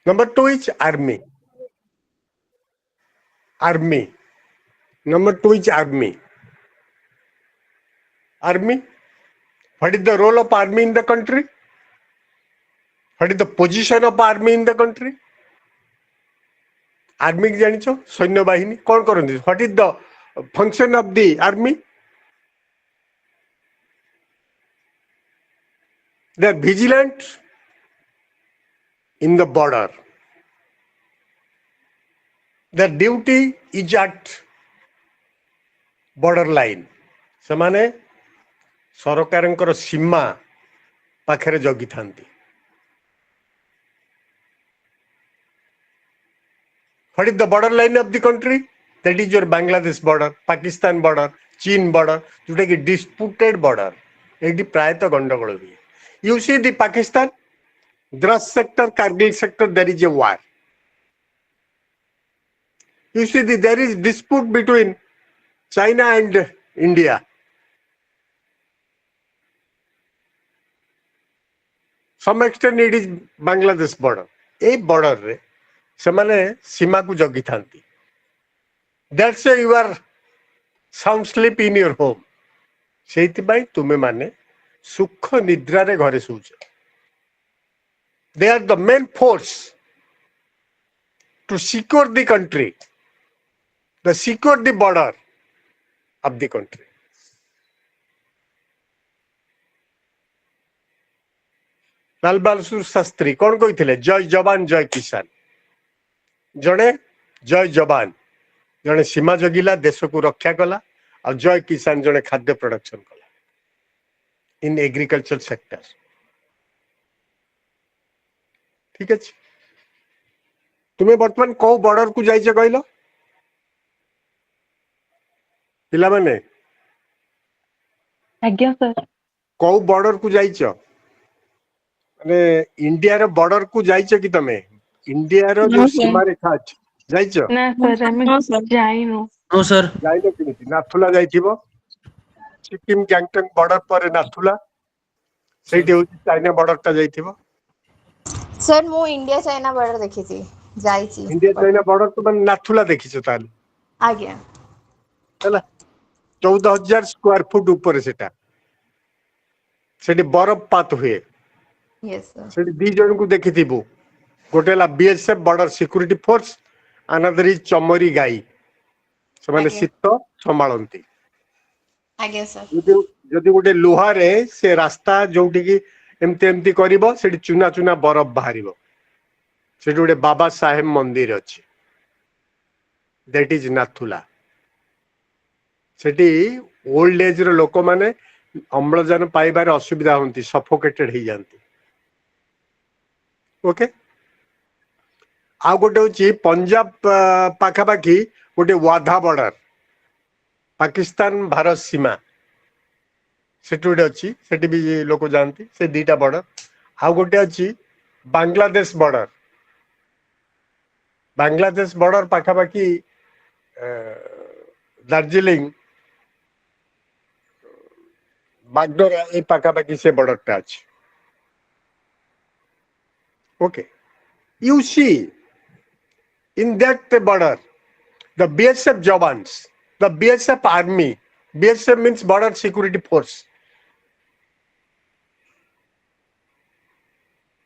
Number two is army. Army. Number two is army. Army. What is the role of army in the country? What is the position of army in the country? Army ଜାଣିଛ ସୈନ୍ୟବାହିନୀ କ'ଣ କରନ୍ତି? What is the function of the army? They are vigilant in the border. Their duty is at border line. ସେମାନେ ସରକାରଙ୍କର ସୀମା ପାଖରେ ଜଗିଥାନ୍ତି. What is the border line of the country? That is your Bangladesh border, Pakistan border, Chin border, जोटा कि disputed border. Eighty प्रायतः गंडगोल हुए. You see the Pakistan, Dras sector, Kargil sector, there is a war. You see there is dispute between China and India. Some extent it is Bangladesh border. A border रे ସେମାନେ ସୀମା କୁ ଜଗିଥାନ୍ତି. That's why you are sound sleep in your home. ସେଇଥିପାଇଁ ତୁମେ ମାନେ ସୁଖ ନିଦ୍ରାରେ ଘରେ ଶୋଉଛ. They are the main force to secure the country, to secure the border of the country. Lal Bahadur Shastri कौन कही जय जवान जय किसान. जड़े जय जवान जड़े सीमा जगिला देश को रक्षा कला और जय किसान जड़े खाद्य प्रोडक्शन कला इन एग्रीकल्चर सेक्टर. ठीक अच्छे तुम्हें बर्तमान कौ बॉर्डर को जाइए कहल पिला माने आज्ञा सर कौ बॉर्डर को जाइए माने इंडिया रो बॉर्डर को जाइए कि तमे इंडिया रो जो सीमा रेखा अछि जाइए ना सर हमें जाइनो नो सर जाइनो कि नाथुला जाइथिबो सिक्किम गैंगटक बॉर्डर पर नाथुला सेठी होची चाइना बॉर्डर ता जाइथिबो. सर मु इंडिया चाइना बॉर्डर देखी थी जाइची. इंडिया चाइना बॉर्डर तो मन नाथुला देखिछो ताल आज्ञा हला 14000 स्क्वायर फुट ऊपर सेटा सेठी बरफपात हुए. यस सर सेठी दी जन को देखिथिबो गोटेला BSF border security force another is चमरी गाई से माने आज्ञा. शीत संभाळंती. आज्ञा सर जदि गोटे लुहारे से रास्ता जोटी की एमती एमती करिवो सेठी चुना चुना बरफ बाहरिवो. सेठी गोटे बाबा साहेब मंदिर अछि दैट इज नाथुला. सेठी ओल्ड एज रो लोक माने अम्लजान पाइबार असुविधा होती सफोकेटेड हो जाती. ओके आ गोटे हूँ पंजाब पाखापाखि गोटे वाधा बॉर्डर पाकिस्तान भारत सीमा सेठी गोटे अच्छी सेठी भी लोक जाती से दीटा बॉर्डर. आ गोटे अच्छी बांग्लादेश बॉर्डर. बांग्लादेश बॉर्डर पाखापाखि दार्जिलिंग बागडोरा ए पाखापाखि से बॉर्डर टा अच्छी. Okay, you see in that border the BSF jawans, the BSF army, BSF means border security force,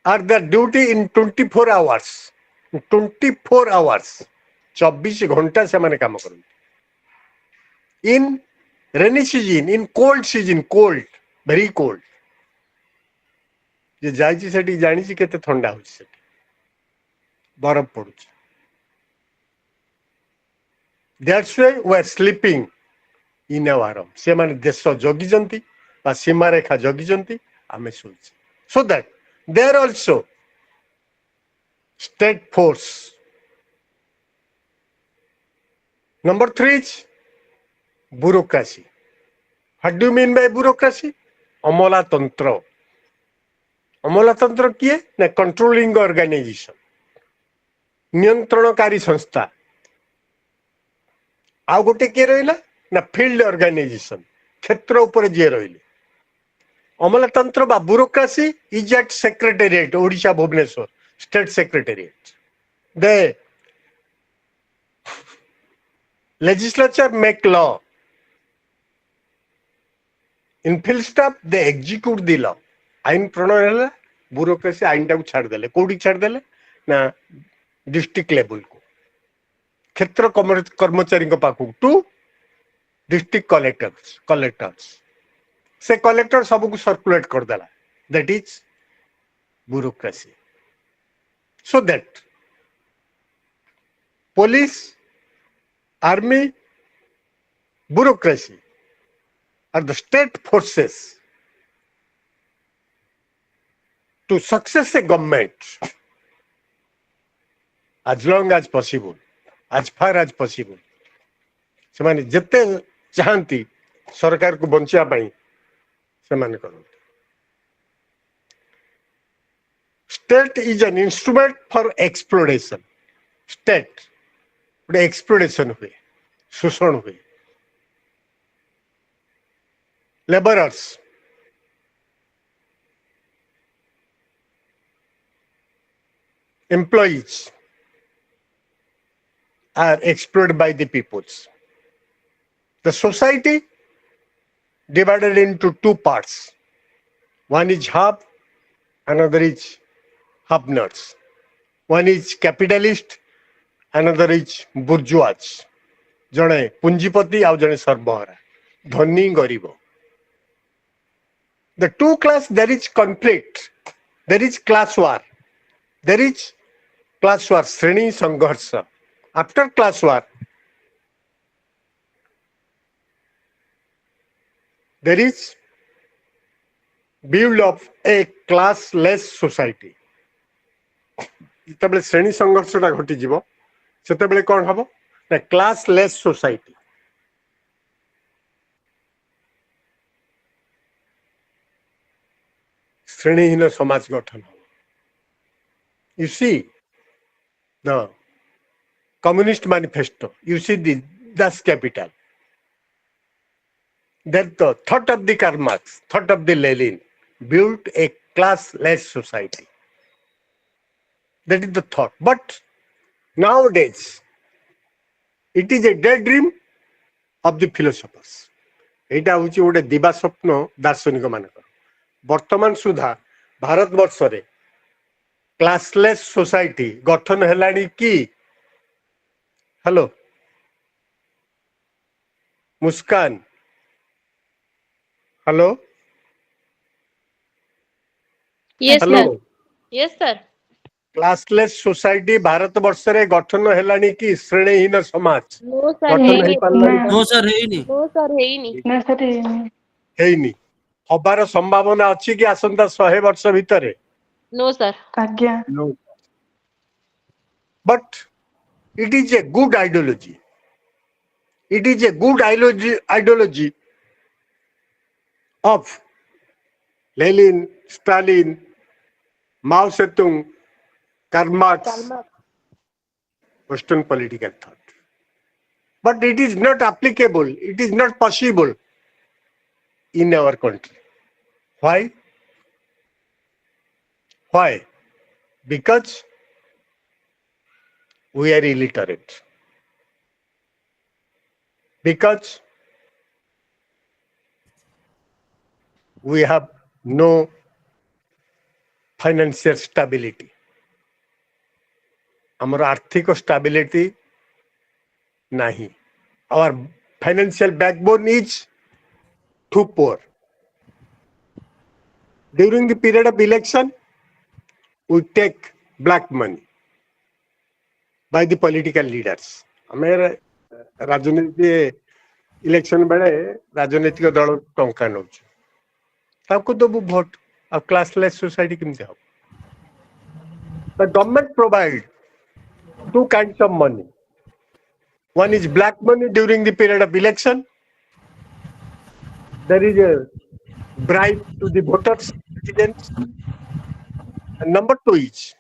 are the duty in 24 hours. 24 hours 24 घंटा से माने काम करते. In rainy season, in cold season, cold, very cold. जे जाइछि सेठी जानिछि केते ठंडा होछि सेठी बरफ पडुछि. That's why we are sleeping in our home. से माने देश जगी जंती बा सीमा रेखा जगी जंती आमे सोइछि. So that there also state force. Number 3 is bureaucracy. What do you mean by bureaucracy? अमलातंत्र. अमलातंत्र किए ना कंट्रोलिंग ऑर्गेनाइजेशन नियंत्रणकारी संस्था. आ गोटे किए रहिला ना फील्ड ऑर्गेनाइजेशन क्षेत्र ऊपर जे रहिले. अमलातंत्र बा bureaucracy is at secretariat Odisha Bhubaneswar state secretariat. The legislature make law. In field staff, they execute the law. आईन प्रणयन है ब्यूरोक्रेसी आईन टाक छाड़देले कौटी छाड़देले ना डिस्ट्रिक्ट लेवल को क्षेत्र कर्मचारी पाखु टू डिस्ट्रिक्ट कलेक्टर्स से कलेक्टर सब को सर्कुलेट करदेला that is bureaucracy so that police army bureaucracy are the state forces to success a government as long as possible, as far as possible. से माने जितने चाहती सरकार को बंचिया पाई से माने करो. State is an instrument for exploitation. State उड़े exploitation हुए, शोषण हुए. Laborers employees are exploited by the peoples. The society divided into two parts. One is hub, another is hub-nuts. One is capitalist, another is bourgeois. जड़े पूंजीपति आउ जड़े सर्वहारा धनी गरीब. The two class there is conflict, there is class war. There is class war, Sreni Sangharsha. After class war, there is build of a classless society. जितेबाला श्रेणी संघर्षटा घटी जीव सेतेबाला कौन हम ना क्लासलेस सोसाइटी. श्रेणीहीन समाज गठन. You see the Communist Manifesto, you see the Das Kapital. That the thought of the Karl Marx, thought of the Lenin built a classless society. That is the thought. But nowadays, it is a daydream of the philosophers. एटा होची गोटे दिवा स्वप्न दार्शनिक मानक. वर्तमान सुधा भारत वर्ष रे classless society गठन हेलानी की. Hello Muskan, hello Yes, hello. sir. Yes, sir. Classless society Bharat वर्ष रे गठन हेलानी की श्रेणीहीन समाज No, sir. गठन Hey, हेई no, पारलानी ना. नो सर ହେଇନି no, sir. Hey, ni. ना सर ये- हेइनी. हबार संभावना अछि कि आसंता 100 वर्ष भितरे. No, sir. आज्ञा. No. But it is a good ideology. It is a good ideology of Lenin, Stalin, Mao Zedong, Karl Marx, Western political thought. But it is not applicable, it is not possible in our country. Why? Why? Because we are illiterate. Because we have no financial stability. Our आर्थिक stability nahi. Our financial backbone is too poor. During the period of election, we take black money by the political leaders. हमें राजनीति election बेले राजनीतिक दल टंका नौ ताको दबु vote आ classless society केमते हो. The government provide two kinds of money. One is black money during the period of election. There is a bribe to the voters, citizens. And number two is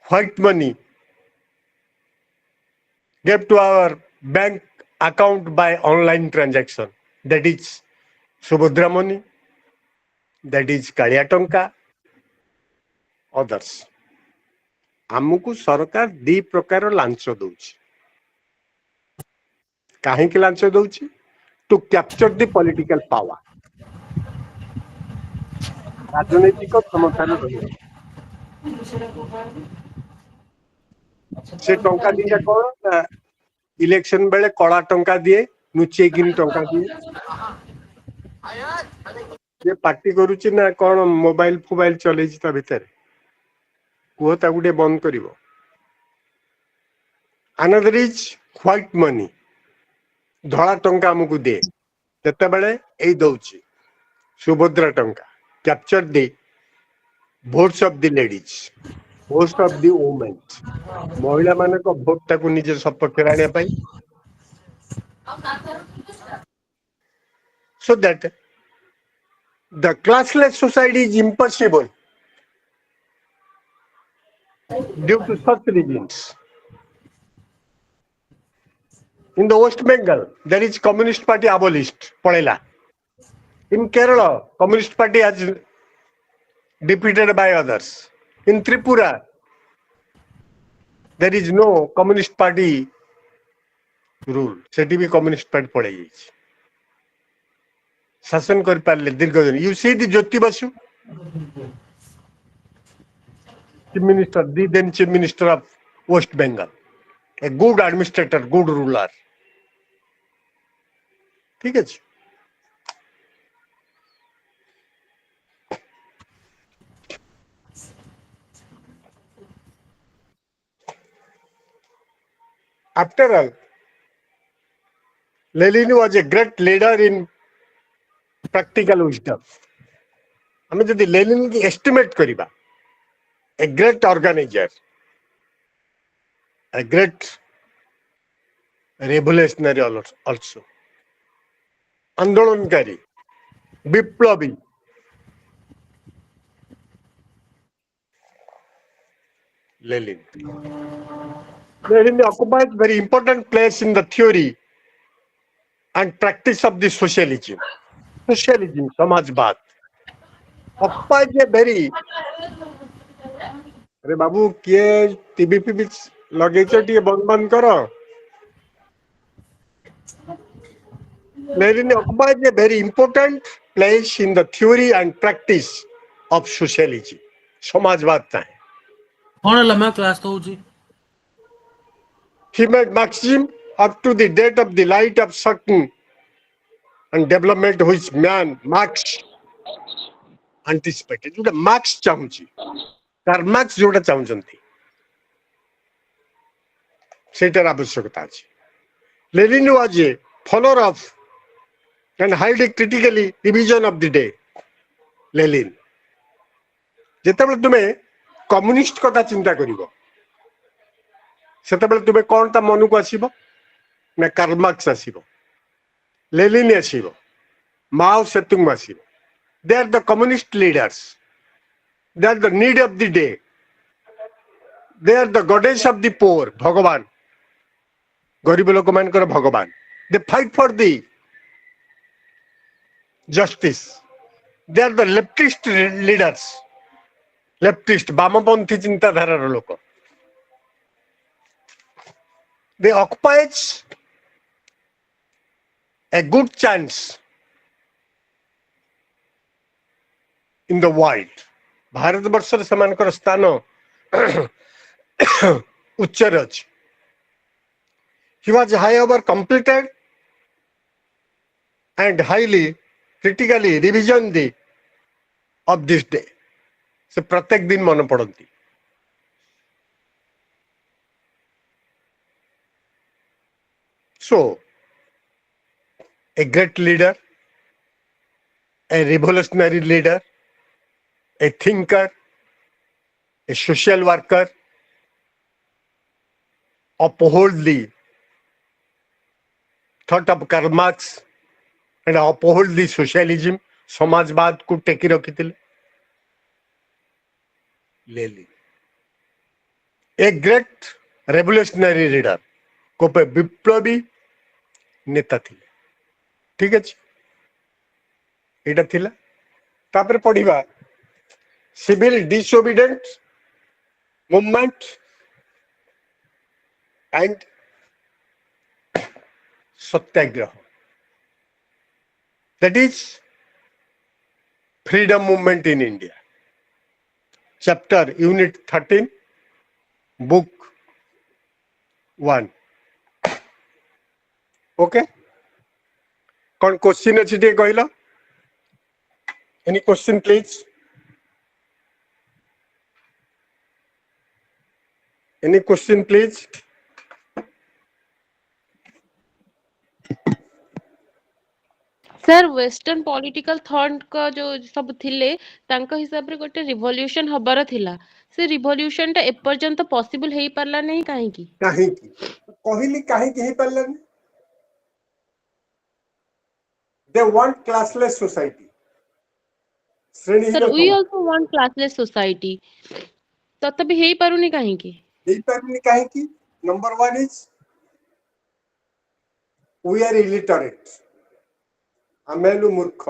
white money gave to our bank account by online transaction. That is Subhadra money, that is Kaliya Tonka, others. आमको सरकार दी प्रकार launch दौची कहीं launch दौची to capture the political power राजनैतिक क्षमता से टंका दिया कौन इलेक्शन बेले कड़ा टंका दिए नुचे टंका दिए ये पार्टी करुच्ची ना कौन मोबाइल फोबाइल चले भितर कुह गोटे बंद कर अनदर इज व्हाइट मनी धड़ा टंका आमको दिए जिते बड़े यही दौची सुभद्रा टंका capture the votes of the ladies votes of the women महिला मान भोट टाक निज सपक्ष आने so that the classless society is impossible due to such reasons. In the West Bengal, there is Communist Party abolished. Palela. In Kerala, Communist Party has defeated by others. In Tripura, there is no Communist Party rule. सेठी भी Communist Party पड़े जाइए. शासन कर पारे दीर्घ दिन you see the Jyoti Basu chief minister the then chief minister of West Bengal a good administrator good ruler ठीक है जी after all Lenin was a great leader in practical wisdom हमें जदि लेनिन की एस्टिमेट करिबा a great organiser a great revolutionary also आंदोलनकारी विप्लवी Lenin occupied very important place in the theory and practice of the socialism. Socialism, समाजवाद occupied a very अरे बाबू किए TV पे लगेच टिके बंद बंद करो Lenin occupied a very important place in the theory and practice of socialism. समाजवाद था कौन लम्बा क्लास तो जी He made Marxism up to the date of the light of certain and development which man Marx anticipated. जोटा Marx चाहूँची, car Marx जोटा चाहूँचंती, shutter आवश्यकता है. Lenin was a follower of and highly critically revision of the day. Lenin. जेतेबेले तुम्हें communist कथा चिंता करिवो सेतेबेले तुम्हें कौन ता मन को आसीबो ना कार्ल मार्क्स आसीबो लेनिन आसीबो माओ सेतुंग आसीबो they are the communist leaders they are the need of the day they are the goddess of the poor भगवान गरीब लोक मानकर भगवान they fight for the justice they are the leftist leaders leftist वामपंथी चिंताधारार लोक they occupies a good chance in the world. Bharat वर्ष सेमानकर स्थान उच्च रच. He was however completed and highly critically revision the of this day. से प्रत्येक दिन मन पड़ती. So, a great leader, a revolutionary leader, a thinker, a social worker, uphold the thought of Karl Marx and uphold the socialism, समाजवाद को टेकी रखी Lenin. A great revolutionary leader, कोपे विप्लवी नेता थिले. ठीक है एटा थिला. तापर पढ़िबा civil डिसोबिडेंट movement and satyagraha. That is freedom movement in India. Chapter Unit 13, Book 1. Okay? कौन क्वेश्चन अच्छी टे कहला? Any question please? Any question please? Sir western political thought का जो सब थिले तांका हिसाब रे गोटे रिवॉल्यूशन हबार थिला से रिवॉल्यूशन टा एपर्यंत पॉसिबल हेई पारला नहीं काहे की काहे की कहली काहे की हे पारलन? They want classless society. Sir we also want classless society तथापि हेई पारुनी काहे की काहे की number 1 is we are illiterate. आमेलु मूर्ख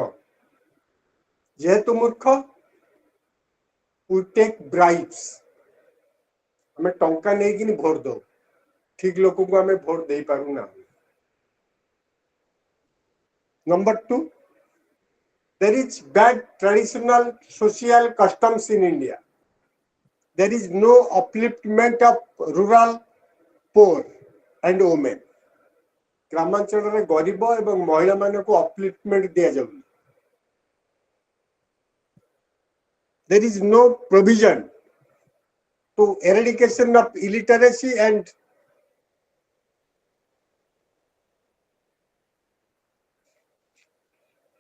जेहेतु मूर्ख we take bribes. हमें टंका नहीं कि भोट दो ठीक लोगों को हमें भोट दे पारू ना. Number 2, there is bad traditional social customs in India. There is no upliftment of rural poor and women. ग्रामांचल रे गरीब एवं महिला माने को अपलिफ्टमेंट दिया जाउ. There is no provision to eradication of illiteracy and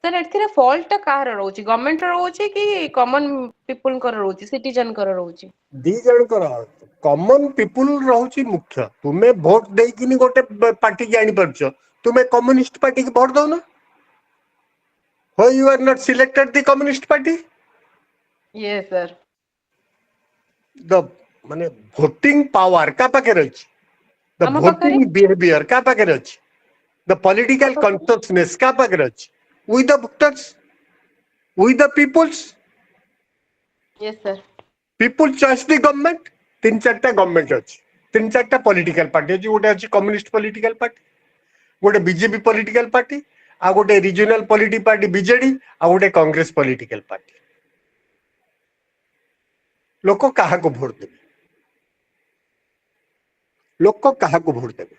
sir एथिरे फॉल्ट काहर रहउची गवर्नमेंट रहउची कि कॉमन पीपल कर रहउची सिटीजन कर रहउची दी जन कर कॉमन पीपल रहउची मुख्य. तुमे वोट देई किनी गोटे पार्टी के आनी परछ तुमे कम्युनिस्ट पार्टी के वोट दो ना. Why you are not selected the communist party? Yes sir The माने voting power का पाके रहछ. The आमा voting पाखरे? behavior का पाके रहछ. The political consciousness का पाके रहछ. With the voters, with the peoples. Yes sir People choose the government. तीन चारटा government अछि. तीन चारटा political party अछि. गोटे अछि कम्युनिस्ट पॉलिटिकल पार्टी, गोटे बीजेपी पॉलिटिकल पार्टी, आ गोटे रीजनल पॉलिटिकल पार्टी बीजेडी, आ गोटे कांग्रेस पॉलिटिकल पार्टी. लोक काहा को वोट देबे? लोक काहा को वोट देबे?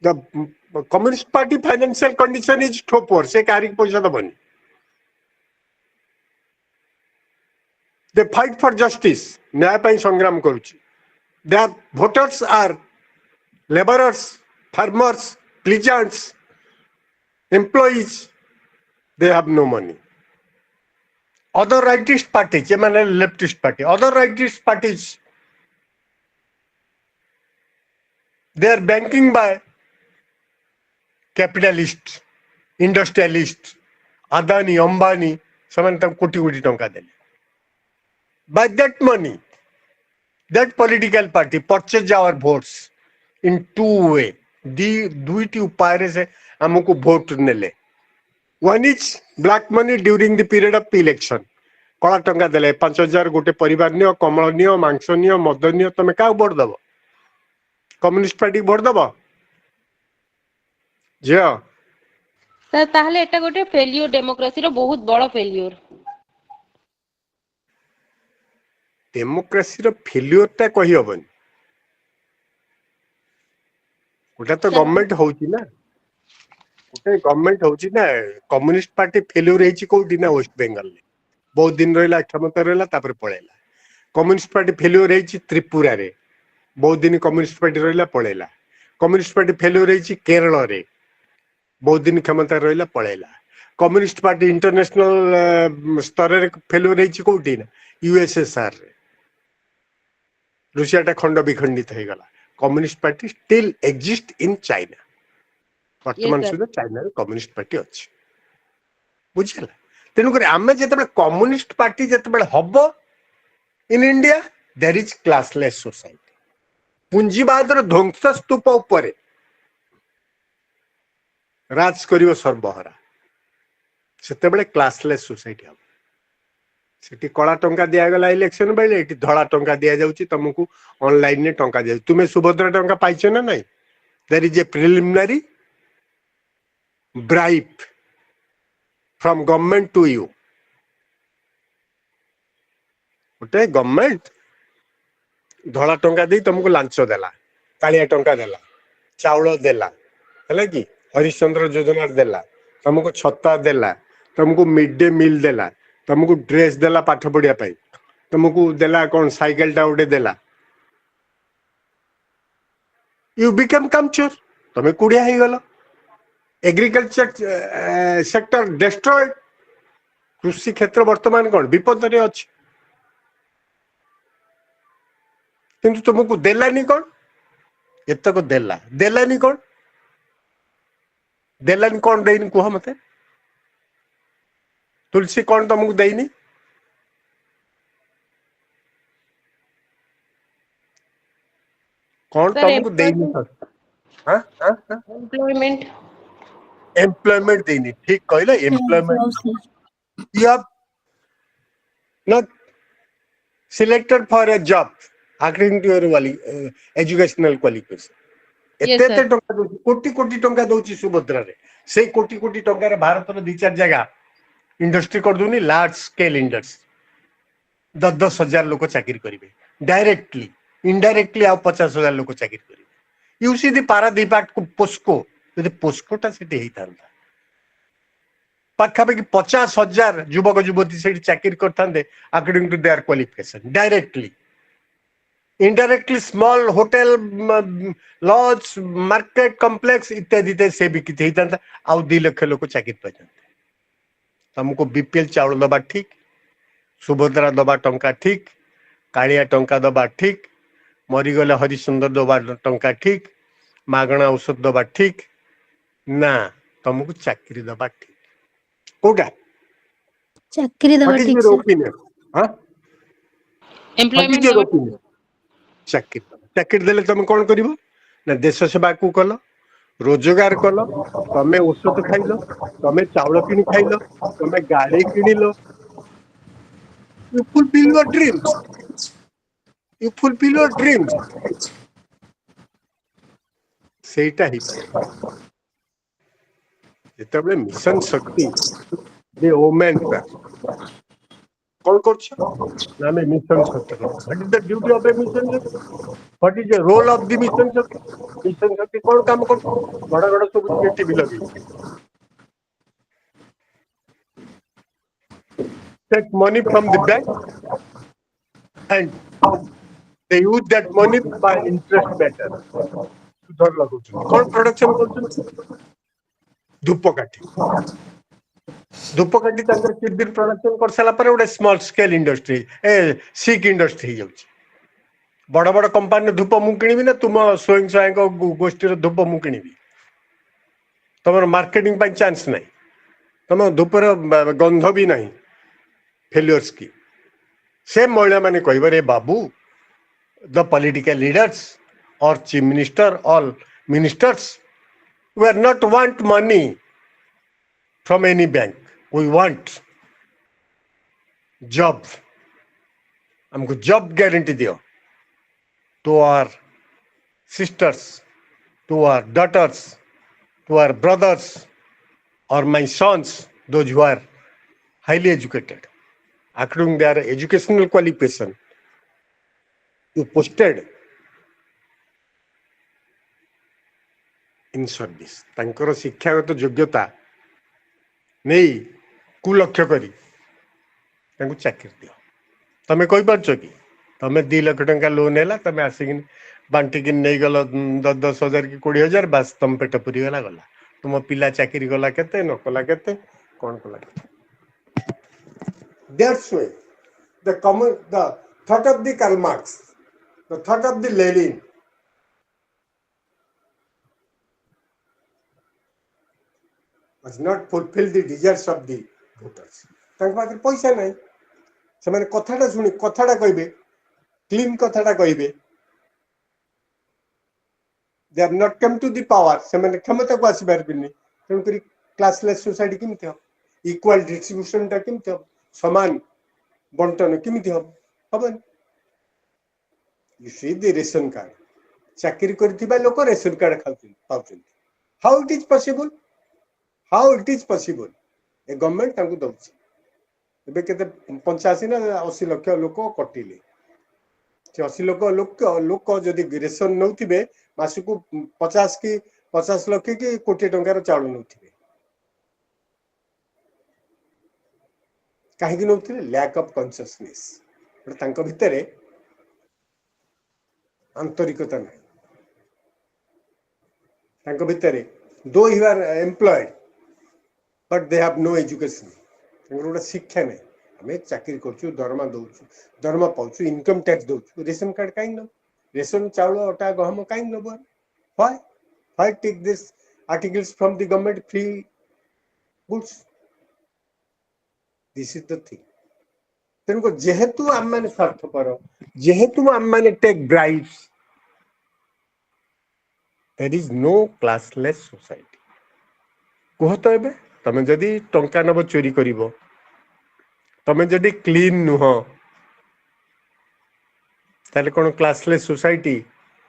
The communist party financial condition is so poor. से कारी पैसा दबनी. They fight for justice. न्याय ପାଇଁ संग्राम करूची. Their voters are laborers, farmers, peasants, employees. They have no money. Other rightist parties, ये माने leftist party, other rightist parties, they are banking by capitalists, industrialists, Adani, Ambani, ସେମାନେ ତାଙ୍କୁ କୋଟି କୋଟି ଟଙ୍କା ଦେଲେ. By that money, that political party purchase our votes in two way. दुईटी उपाय से हमको vote नेले. One is black money during the period of election. कला टंका देले 5000 गोटे परिवार नियो, कमल नियो, मांस नियो, मद नियो, तमे का वोट दबो? कम्युनिस्ट पार्टी वोट दबो? जिया सर ताहले एटा गोटे फेल्यूर डेमोक्रेसी रो बहुत बड़ फेल्यूर डेमोक्रेसी रो फेल्यूर ता कहि हबन. ओटा तो गवर्नमेंट होउची ना. ओटे गवर्नमेंट होउची ना. कम्युनिस्ट पार्टी फेल्यूर हेची कोठी ना वेस्ट बेंगल ले. बहुत दिन रहला क्षमता रहला तापर पळेला. कम्युनिस्ट पार्टी फेल्यूर हेची त्रिपुरा रे. बहुत दिन कम्युनिस्ट पार्टी रहला पळेला. कम्युनिस्ट पार्टी फेल्यूर हेची केरल रे. बहुत दिन क्षमता रहला पळेला. कम्युनिस्ट पार्टी इंटरनेशनल स्तर रे फेल्यूर हेची कोठी ना यूएसएसआर रे. रुसिया टा खंड विखंडित हे गला. Communist party still exist in China. वर्तमान Yes, sir. सुधा चाइना रे कम्युनिस्ट पार्टी अछि. बुझिला. तेनु करे आमे जेतबे कम्युनिस्ट पार्टी जेतबे हबो in India there is classless society. पूंजीवाद रो ध्वंस स्तूप ऊपर राज करियो सर्वहरा. सेतेबेले क्लासलेस सोसाइटी हबो. सेठी कला टंका दिगला इलेक्शन बेले ये धड़ा टंका दि जाऊँ तुमको ऑनलाइन ने टंका दिया तुम्हें सुभद्रा टंका पाइछ ना नहीं there is a preliminary bribe from government to you गोटे गवर्नमेंट धड़ा टंका दे तुमको लांच देला कालिया टंका देला चाउल देला है कि हरिश्चंद्र योजना देला तुमको छत्ता देला तुमको मिड डे मील देला तुमको ड्रेस देला पाठ पढ़िया तुमको देला कौन साइकिल टा उठे देला यू बिकम कमचोर तुम्हें कुड़िया ही गल एग्रीकल्चर सेक्टर डिस्ट्रॉयड कृषि क्षेत्र वर्तमान कौन विपद रे अछि किंतु तुमको देलानी कौन एतक देलानी कौन देलानी कौन देनी कह मत तुलसी कौन तुमको देनी कौन सर तुमको देनी एम्प्लॉयमेंट एम्प्लॉयमेंट देनी ठीक कहले employment you have not selected for a job according to your educational qualification Yes, एते sir. एते टंका दउची कोटी कोटी टंका दउची सुभद्रा रे से कोटी कोटी टंका रे भारत रो दि चार जगह इंडस्ट्री कर दुनी लार्ज स्केल इंडस्ट्री 10,000 लोक चाकरी करिवे डायरेक्टली इनडायरेक्टली आ 50,000 लोक चाकरी करिवे यू सी दी पारादीप को पोस्को यदि पोस्कोटा सेठी हेइतांता पाखापाखि 50,000 युवक युवती से चाकरी करते according to their qualification directly indirectly small hotel lodge market complex इत्यादि से बिकी होता आउ 2 लाख लोग चाकरी पाते तुमको बीपीएल चाउल दबा ठीक सुभद्रा दबा टंका ठीक कालिया टंका दबा ठीक मरीगले हरिश्चंद्र दबा टंका ठीक मागणा औषध दबा ठीक ना तुमको चाकरी दबा ठीक कोटा चाकरी दवा ठीक your से opinion हां एम्प्लॉयमेंट your opinion चाकरी देले तुम कौन करिवो ना देश सेवा को कल रोजगार कल तमे औषध खाइल तमे चाउल किनी खाइल तमे गाड़ी किनिलो यू फुलफिल योर ड्रीम्स सेटा ही जेतबे मिशन शक्ति दे ओमेन कौन करछ ना में mission Shakti what is the duty of a mission Shakti what is the role of the mission Shakti कौन काम कर बड़ा बड़ा सब टीवी लगी take money from the bank and they use that money by interest better सुधर लगुछ कौन प्रोडक्शन करछ धूपकाठी तंकर कित दिन प्रोडक्शन कर साला पर उडे स्मॉल स्केल इंडस्ट्री ए सिक इंडस्ट्री जाउछ बड़ बड़ कंपनी धूप मु किनिबी ना तुम स्वयं सहायक गोष्ठी रो धूप मु किनिबी तमर मार्केटिंग पाई चांस नहीं तम धूपर गंध भी नहीं फेल्योर्स की से महिला माने कहबे रे बाबू द पॉलिटिकल लीडर्स और chief minister all ministers we are not want money from any bank we want job हमको जॉब गारंटी दियो to our sisters to our daughters to our brothers or my sons those who are highly educated according their educational qualification you posted in service तांकर शिक्षागत योग्यता नहीं कु लक्ष्य करी तांको चाकरी दियो तमे कहि परछ कि तमे 2 लाख टंका लोन हैला तमे आसिक बांटी कि नहीं गल 10,000 कि 20,000 बस तम पेट पुरी गला तुम पिला चाकरी गला केते न कला केते कोन कला that's why the thought of the Karl Marx the thought of the Lenin was not fulfill the desires of the voters तांक पाखे पैसा नहीं से माने कथाटा सुनी कथाटा कहबे क्लीन कथाटा कहबे they have not come to the power से माने क्षमता को आसी बार बिनी तेन करी क्लासलेस सोसाइटी किमते हो इक्वल डिस्ट्रीब्यूशन ता किमते हो समान बंटन केमिति हबन you see the ration card चाकरी करथिबा लोक रेशन कार्ड पाउछन how it is possible a government तांको दउछि एबे केते 85 ना 80 लाख लोक कटिले 80 लोक जदि रेशन नौथिबे मासकु 50 लाख की कोटी टंकार चाउल नौथिबे कहीं नौथिबे लैक ऑफ कॉन्शियसनेस तांको भितरे आंतरिकता नहीं तांको भितरे though you are employed but they have no education गोटे शिक्षा नहीं आम चाकरी दरमा पाचु इनकम टैक्स दौचु रेशन कार्ड कहीं नब रेशन चाउल अटा गहम कहीं नब why take this articles from the government free goods this is the thing तेणुक जेहेतु आम मैंने स्वार्थपर जेहेतु आम मैंने take bribes there is no classless society कह तो एबे तमें जदि टंका नब चोरी करिवो तमें जदि क्लीन नुह ताले कोन क्लासलेस सोसाइटी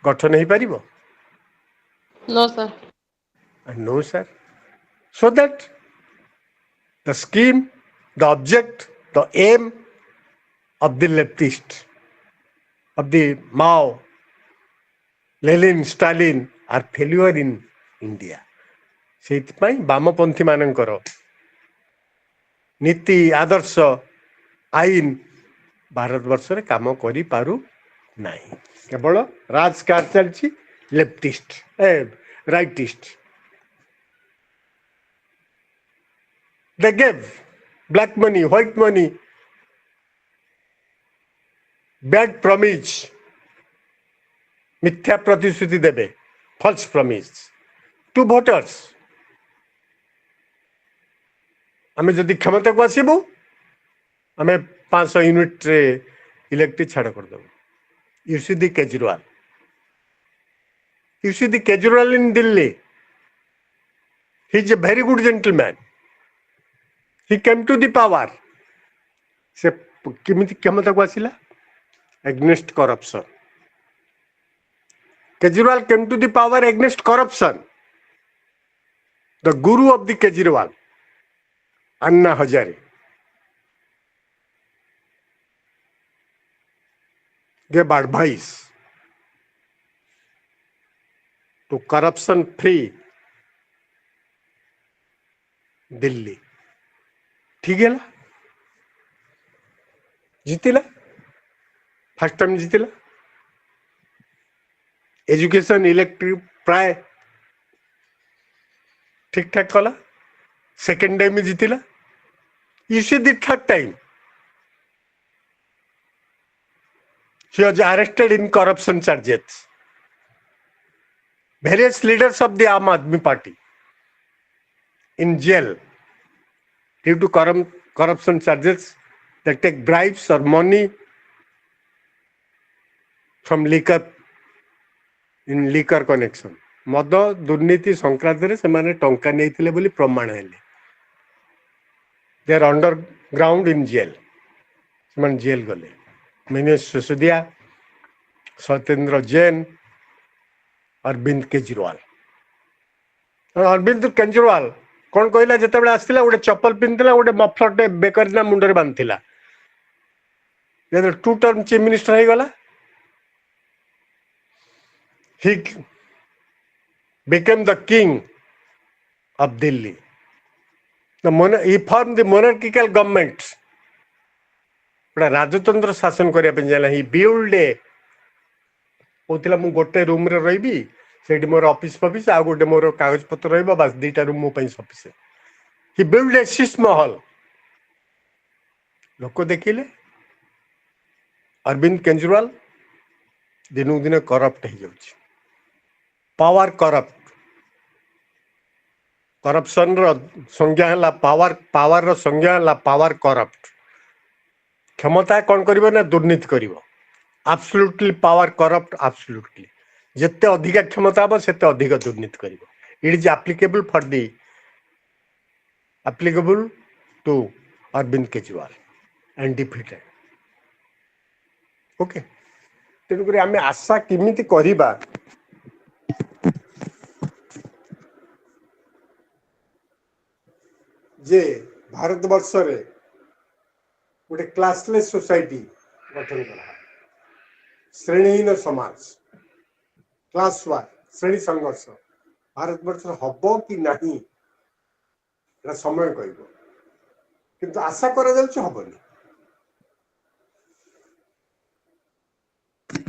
गठन हो पारिबो no sir no sir so that the scheme the object, the aim of the leftist, of the Mao, Lenin, Stalin are failure in India. सेइतपाई वामपंथी मानकर नीति आदर्श आईन भारतवर्ष रे काम करि पारु नाही केवल राजकार चलछि leftist rightist they gave black money, white money, bad promise, मिथ्या प्रतिश्रुति देवे false promise to voters. आमे जदि क्षमता को आसीबु आमे 500 यूनिट रे इलेक्ट्रिक छाड़ कर दबु you see the Kejriwal in Delhi he is a very good gentleman. He came to the power. से किमिति क्षमता को आसिला against corruption. Kejriwal came to the power against corruption. The guru of the Kejriwal, Anna Hazare, gave advice to corruption free Delhi. ठीक है जीतिला first time जीतिला education electric प्राय ठीक ठाक कला सेकेंड टाइम जीतिला you see the third time he was arrested in corruption charges. Various leaders of the Aam Aadmi Party in jail due to corruption charges that take bribes or money from liquor in liquor connection. मद दुर्नीति संक्रांत रे से माने टंका नेइथिले बोली प्रमाण हेले they are underground in jail से jail गले मनीष सिसोदिया सत्येंद्र जैन अरविंद केजरीवाल अरविंद केजरीवाल कौन कहला जिते आसला गोटे चप्पल पिंधला गोटे मफलर बेकर मुंडे बांधला टू टर्म चीफ मिनिस्टर हो गला he became the king of Delhi. He formed the monarchical government. राजतंत्र शासन करने ही बिल्ड कहला मु गोटे रूम रे रही से मोर ऑफिस फॉफिस आ गोटे मोर कागज पत्र रही बस दीटा रूम मो sufficient he build a Sheesh Mahal लोक देखिले अरविंद केजरीवाल दिनू दिन करप्ट हो जाउछि पावर करप्ट करप्शन रो संज्ञा है पावर पावर रो संज्ञा है पावर करप्ट क्षमता कौन करिवो ना दुर्नीति करिवो एब्सोल्युटली पावर करप्ट एब्सोल्युटली जिते अधिक क्षमता हम सेते अधिक दुर्नीति करिवो it is applicable for the applicable to Arvind Kejriwal and defeated okay तेणुक आम आशा केमिति करिबा जे भारत वर्ष रे गोटे क्लासलेस सोसाइटी गठन करा श्रेणीहीन समाज क्लास वार श्रेणी संघर्ष भारत वर्ष हब कि नहीं समय कहब किंतु आशा करा जाउछ हबनी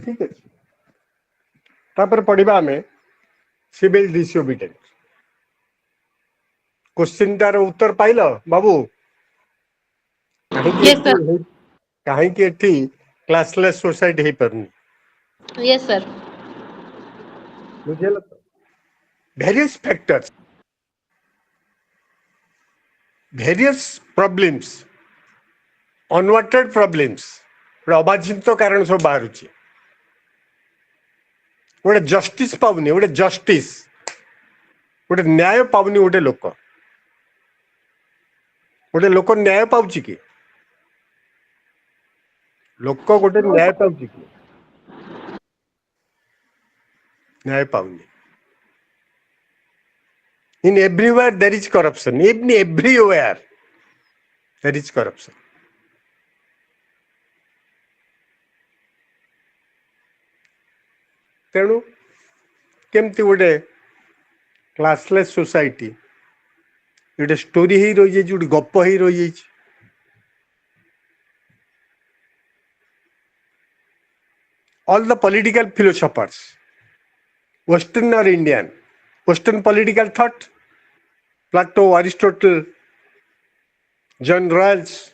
ठीक है तापर पढ़िबा आमे सिविल डिसोबिडिएंट क्वेश्चन तार उत्तर पाइल बाबू Yes, sir. कहीं क्लासलेस सोसाइटी हे परनी Yes, sir. बुझेल तो various factors various problems unwanted problems अबाधित कारण सब बाहर गोटे जस्टिस पाऊनी गोटे जस्टिस गोटे न्याय पाऊनी गोटे लोक न्याय पाउची कि लोक गोटे न्याय पाउची कि न्याय पाउनी in everywhere there is corruption in everywhere there is corruption तेणु केमती गोटे क्लासलेस सोसाइटी गोटे स्टोरी ही रही जाइए गोटे गप ही रही जाइए all the political philosophers western or indian western political thought Plato Aristotle John Rawls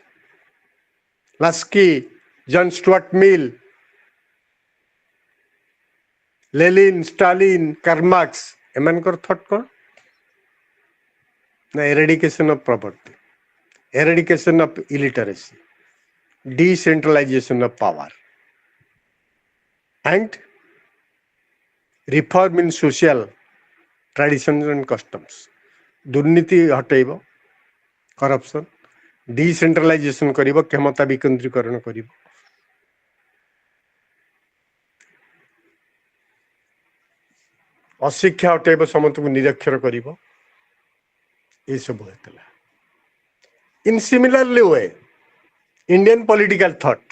Lasky John Stuart Mill Lenin Stalin Karl Marx एमानकर थॉट कौन ना eradication of property eradication of illiteracy decentralisation of power and reform in social traditions and customs दुर्नीति हटेब corruption decentralisation करिब क्षमता विकेंद्रीकरण करिब अशिक्षा हटेब समस्त को निरक्षर करिब ये सब हेतला in similarly way Indian political thought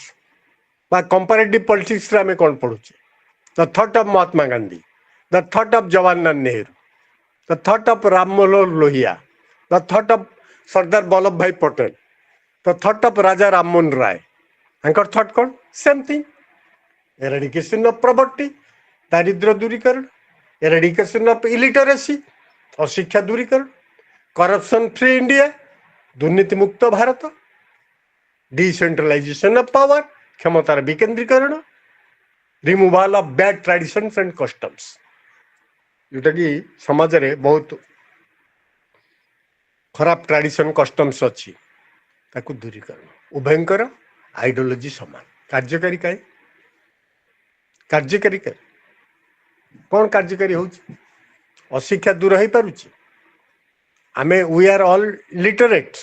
बा कंपैरेटिव पॉलिटिक्स रे हमें कौन पढ़ुचे the thought of Mahatma Gandhi the thought of Jawaharlal Nehru the thought of Ram Manohar Lohia the thought of Sardar Vallabhbhai Patel the thought of Raja Rammohan Roy एंकर थॉट कौन same thing eradication of property दारिद्र्य दूरीकरण एरेडिकेशन ऑफ इलिटरेसी अशिक्षा दूरीकरण करप्शन फ्री इंडिया दुर्नीति मुक्त भारत डिसेंट्रलाइजेशन ऑफ पावर क्षमतार विकेंद्रीकरण removal of bad traditions and customs जोटा कि समाज रे बहुत खराब ट्रेडिशन कस्टम्स अच्छी ताकू दूरीकरण उभयंकर आइडियोलॉजी समान कार्यकारी काय कार्यकारी काय कौन कार्यकारी होची अशिक्षा दूर हो पारुची आमे वी आर ऑल लिटरेट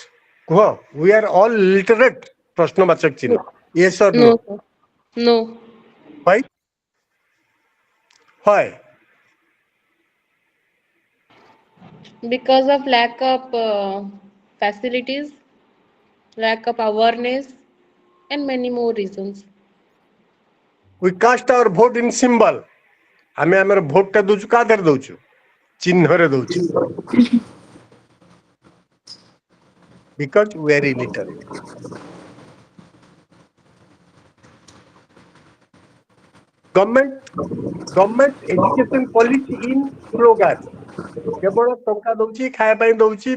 कह वी आर ऑल लिटरेट प्रश्नवाचक चिन्ह yes or no No, sir. No. why why Because of lack of facilities, lack of awareness, and many more reasons. we cast our vote in symbol आमे हमर vote टा दोछु का दर दोछु चिन्ह रे दोछु because we are illiterate government education policy in slogan केवल टंका दउची खाया पई दउची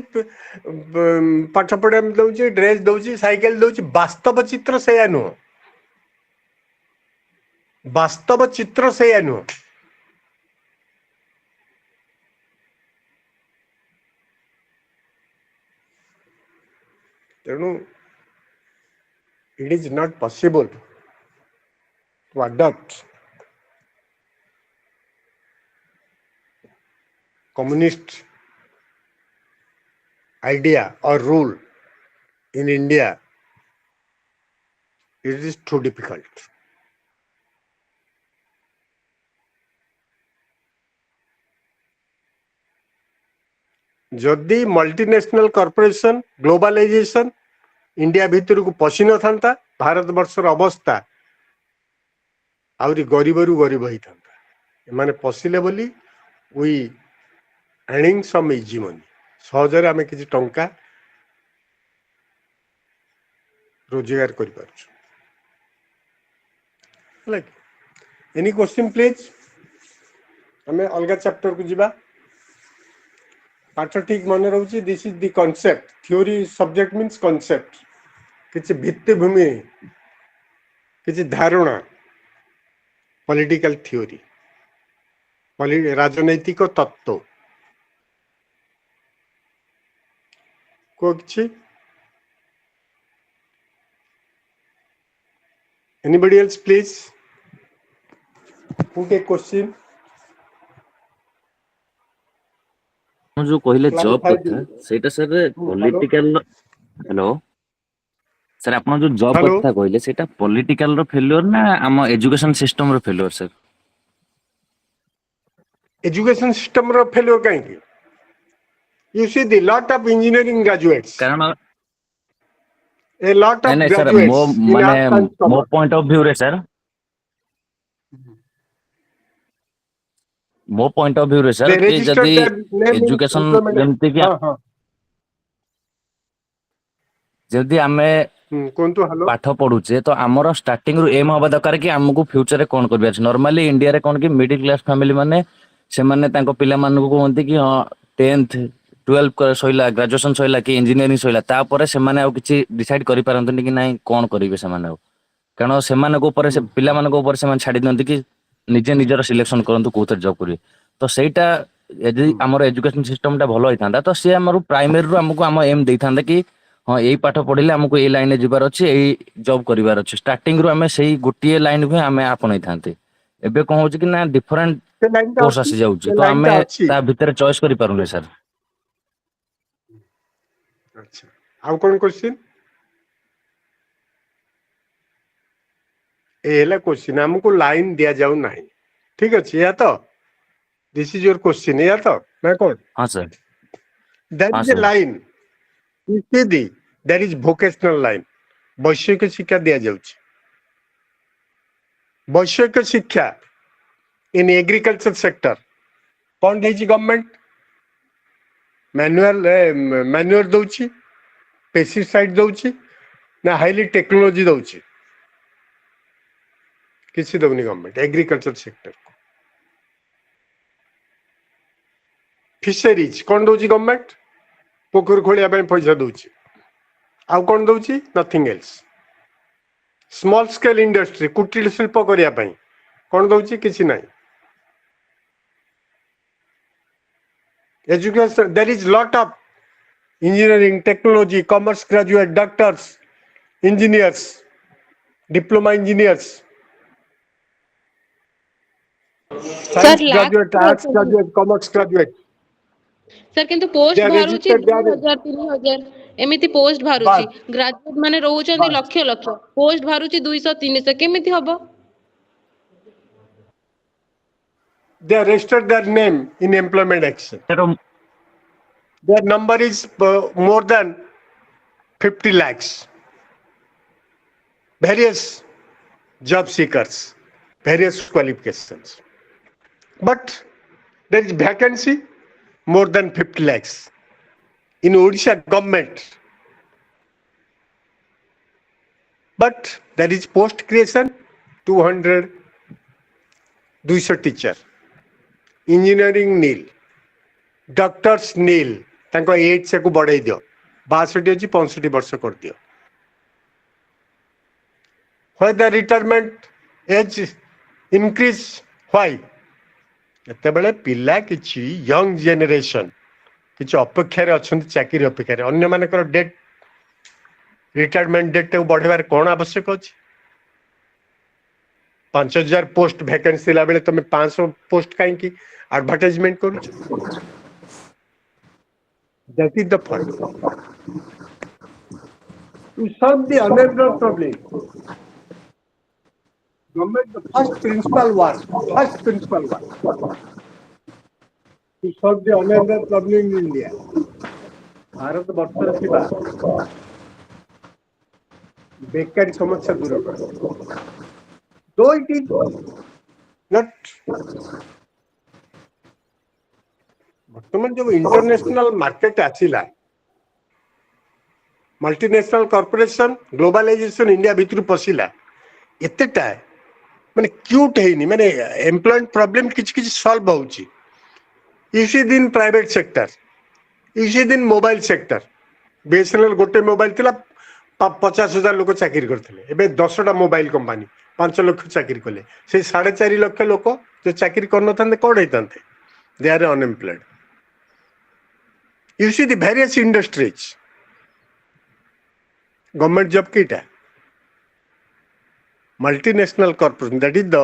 पाठ पढ़े दउची ड्रेस दउची साइकिल दउची वास्तव चित्र से नु वास्तव चित्र से नु तेणु it is not possible to adopt communist idea or rule in India. It is too difficult. जदि मल्टीनेशनल कॉर्पोरेशन ग्लोबलाइजेशन इंडिया भितर को पशि न था भारत वर्षर अवस्था आउरी गरीबरू गरीब ही था माने पशिले बोली we earning some easy money सहजरे आम किसी टंका रोजगार कर एनी क्वेश्चन प्लीज हमें अलग चैप्टर को जीवा पाठ ठीक मन रोचे this is the concept theory subject means concept किसी भित्तिभूमि किसी धारणा पॉलिटिकल थ्योरी राजनैतिक तत्व को किसी anybody else please who take question जो कहले जॉब Clarify कथा the- सेटा sir hello? Political hello sir आपण जो जॉब Hello? कथा कहले सेटा पॉलिटिकल रो फेल्योर ना हम एजुकेशन सिस्टम रो failure sir education system ro failure kahi you see the lot of engineering graduates कारण a lot नहीं of नहीं सर graduates मो in माने arts and मो commerce पॉइंट ऑफ व्यू रे सर मो पॉइंट ऑफ व्यू रे सर they कि registered जदी their name in education employment जेमति कि हाँ जदी हमें कुंतु हेलो पाठ पढुचे तो हमर स्टार्टिंग रु एम हबा दरकार कि हमकु फ्यूचर रे कोन करबे अछि नॉर्मली इंडिया रे कोन कि मिडिल क्लास फैमिली माने से माने तांको पिला मानकु कोनति कि हां 10th 12 कर सइला ग्रेजुएशन सइला कि इंजीनियरिंग सइला तापर से माने आ किछि डिसाइड करि पारंतनि कि नाही कोन करिवे से माने कारण से माने को ऊपर से पिला माने को ऊपर से माने छाडी दंती कि निजे निजर सिलेक्शन करंतु कोथर जॉब करिवे तो सेटा यदि हमर एजुकेशन सिस्टम टा भलो होइथांदा तो से हमर प्राइमरी रु हमकु हम एम देइथांदा कि हाँ यही पाठ पढ़िले हमको ये लाइन जीवार अच्छे यही जॉब करिवार अच्छे स्टार्टिंग रु हमें सही गोटे लाइन को हमें आपणई थांते एबे कोन होची कि ना डिफरेंट से लाइन टा कोर्स अछि आसी जाउची से तो लाइन टा हमें अछि ता भीतर चॉइस करि पारुने सर अच्छा आउ कोन क्वेश्चन ए हला क्वेश्चन हमको लाइन दिया जाउ नाही ठीक अछि या तो दिस इज योर क्वेश्चन या तो ना कोन हाँ सर दैट हाँ is a sir line you see the there is vocational line वैषयिक शिक्षा दिया जाउची वैषयिक शिक्षा इन एग्रीकल्चर सेक्टर कौन देछि गवर्नमेंट मैनुअल दउची पेस्टिसाइड दउची ना हाईली टेक्नोलॉजी दउची किसी दउनी गवर्नमेंट एग्रीकल्चर सेक्टर को फिशरीज कौन दउची गवर्नमेंट पोखर खोलिया ପାଇଁ पैसा दउची आउ कौन दउची nothing else small scale industry कुटीर शिल्प करिया ପାଇଁ कौन दउची किसी नाही education there is lot of engineering technology commerce graduate doctors engineers diploma engineers science graduate arts graduate commerce graduate sir किंतु पोस्ट they are बाहरुची registered they are 2000 3000 एमिति पोस्ट बाहरुची but ग्रेजुएट माने रहउचंदी लक्ष लक्ष पोस्ट बाहरुची 200 300 केमिति हबो they are registered their name in employment action sir their number is more than 50 lakhs various job seekers various qualifications but there is vacancy more than 50 lakhs in Odisha government but there is post creation 200 200 teacher engineering nil doctors nil तांको as से को बढ़ाई दियो 62 अछि 65 वर्ष कर दियो why the retirement age increase why एते बेले पिला किछि यंग जनरेशन किछि अपेक्षा रे अछंती चाकरी अपेक्षा रे अन्य मानकर डेट रिटायरमेंट डेट को बढ़ेबार कोन आवश्यक अछि 5000 पोस्ट वैकेंसी ला बेले तमे 500 पोस्ट काई की एडवर्टाइजमेंट करू that is the point to solve the unemployment problem government the first principle was to solve the unemployment problem in India. Bharat वर्षर थिबा बेकारी समस्या दूर कर दो इट इज नॉट वर्तमान जो इंटरनेशनल मार्केट आसिला मल्टीनेशनल कॉर्पोरेशन ग्लोबलाइजेशन इंडिया भितर पशिला एतेटा माने क्यूट हेनी माने एम्प्लॉयमेंट प्रॉब्लम किछ किछ सॉल्व होउची इसी दिन प्राइवेट सेक्टर इसी दिन मोबाइल सेक्टर बीएसएनएल गोटे मोबाइल थिला 50,000 लोक चाकरी करथिले एबे 10टा मोबाइल कंपनी 5 लाख चाकरी कले से 4.5 लाख लोक जो चाकरी करन थांते कोड हेतांते they are unemployed you see the various industries government job कीटा multinational corporation that is the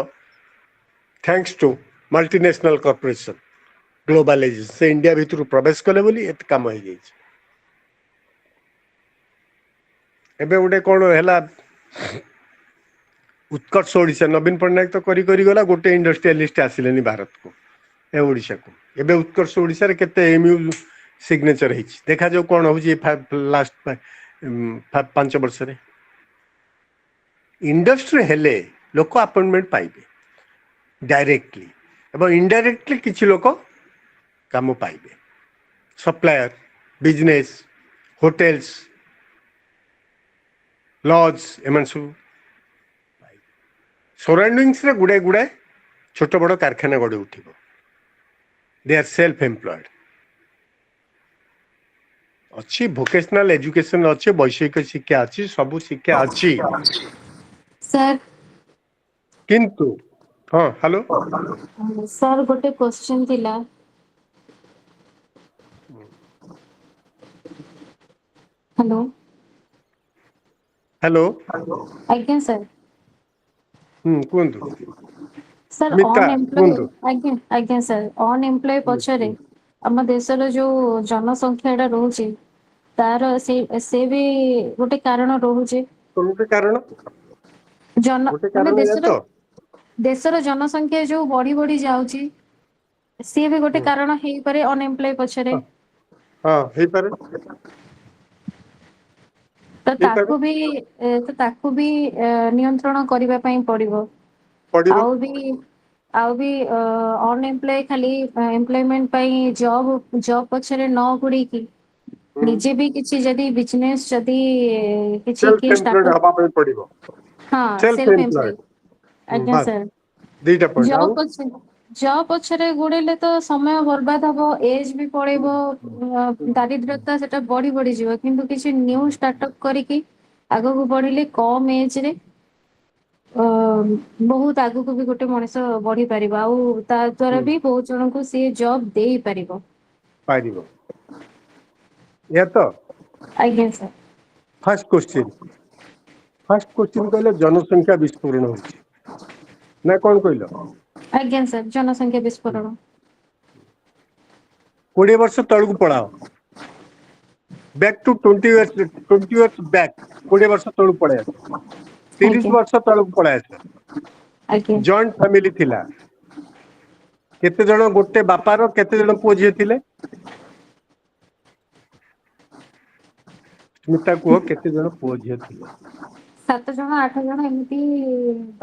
thanks to multinational corporation globalisation से इंडिया भितर प्रवेश कले बोली एत काम हो जाई एबे गोटे कौन है उत्कर्ष ओडिशा नवीन पट्टनायक तो करी गला गोटे इंडस्ट्रियलिस्ट आसिले भारत को ए ओडिशा को एबे उत्कर्ष ओडिशा रे केते एमयू सिग्नेचर हेछि देखा जो कौन हो लास्ट 5 वर्ष रे इंडस्ट्री हेले लोक अपॉइंटमेंट पाइबे डायरेक्टली एवं इनडायरेक्टली किछि लोक काम पाइबे सप्लायर बिजनेस होटेल्स लॉज एमन सब सराउंडिंग्स रे गुड़े गुड़े छोट बड़ कारखाना गड़े उठिबो दे आर सेल्फ एम्प्लॉयड अच्छी वोकेशनल एजुकेशन अच्छी वैषयिक शिक्षा अच्छी सब शिक्षा अच्छी सर किंतु हाँ हेलो सर गोटे क्वेश्चन थिला हेलो हेलो आज्ञा सर कुंतु सर मिता, अनएम्प्लॉय कुहतु। आज्ञा आज्ञा सर अनएम्प्लॉय पछरे हम देशर जो जनसंख्याटा रोचे तार से भी गोटे कारण रोचे गोटे कारण जन गोटे माने कारण या तो देशर जनसंख्या जो बढ़ी बढ़ी जाउची सी भी गोटे कारण हेई पारे अनएम्प्लॉय पछरे हाँ हे पारे तो ताकू भी नियंत्रण करबा पई पड़िबो पड़िबो आउ भी अनएम्प्लॉय खाली एम्प्लॉयमेंट पई जॉब पछरे न गुडी की निजे भी किछि जदी बिजनेस जदी किछि सेल्फ की एम्प्लॉयड स्टार्टअप हवा पे पड़िबो हाँ सेल्फ सेल्फ एम्प्लॉयड एम्प्लॉय आज्ञा बस सर दीटा पॉइंट आउ जॉब पछरे गुडेले तो समय बर्बाद हबो एज भी पळेबो दारिद्रता सेटा बढ़ी बढ़ी जीव किंतु किछि न्यू स्टार्टअप करिकी आगो को बढ़िले कम एज रे बहुत आगु को भी गोटे मनुष्य बढ़ी पारिबो आउ ता द्वारा भी बहुत जन को से जॉब देई पारिबो पारिबो या तो आज्ञा सर फर्स्ट क्वेश्चन कहले जनसंख्या विस्फोरण होछि ना कौन कहलो आज्ञा सर जनसंख्या विस्फोरण 20 वर्ष तळकु पळाओ बैक टू 20 इयर्स बैक 20 वर्ष तळु पळे 30 वर्ष तळकु पळे आज्ञा जॉइंट फैमिली थिला केते जण गोटे बापार केते जण पुओ झिए थिले स्मिता को केते जण पुओ झिए थिले 7 जण 8 जण एमती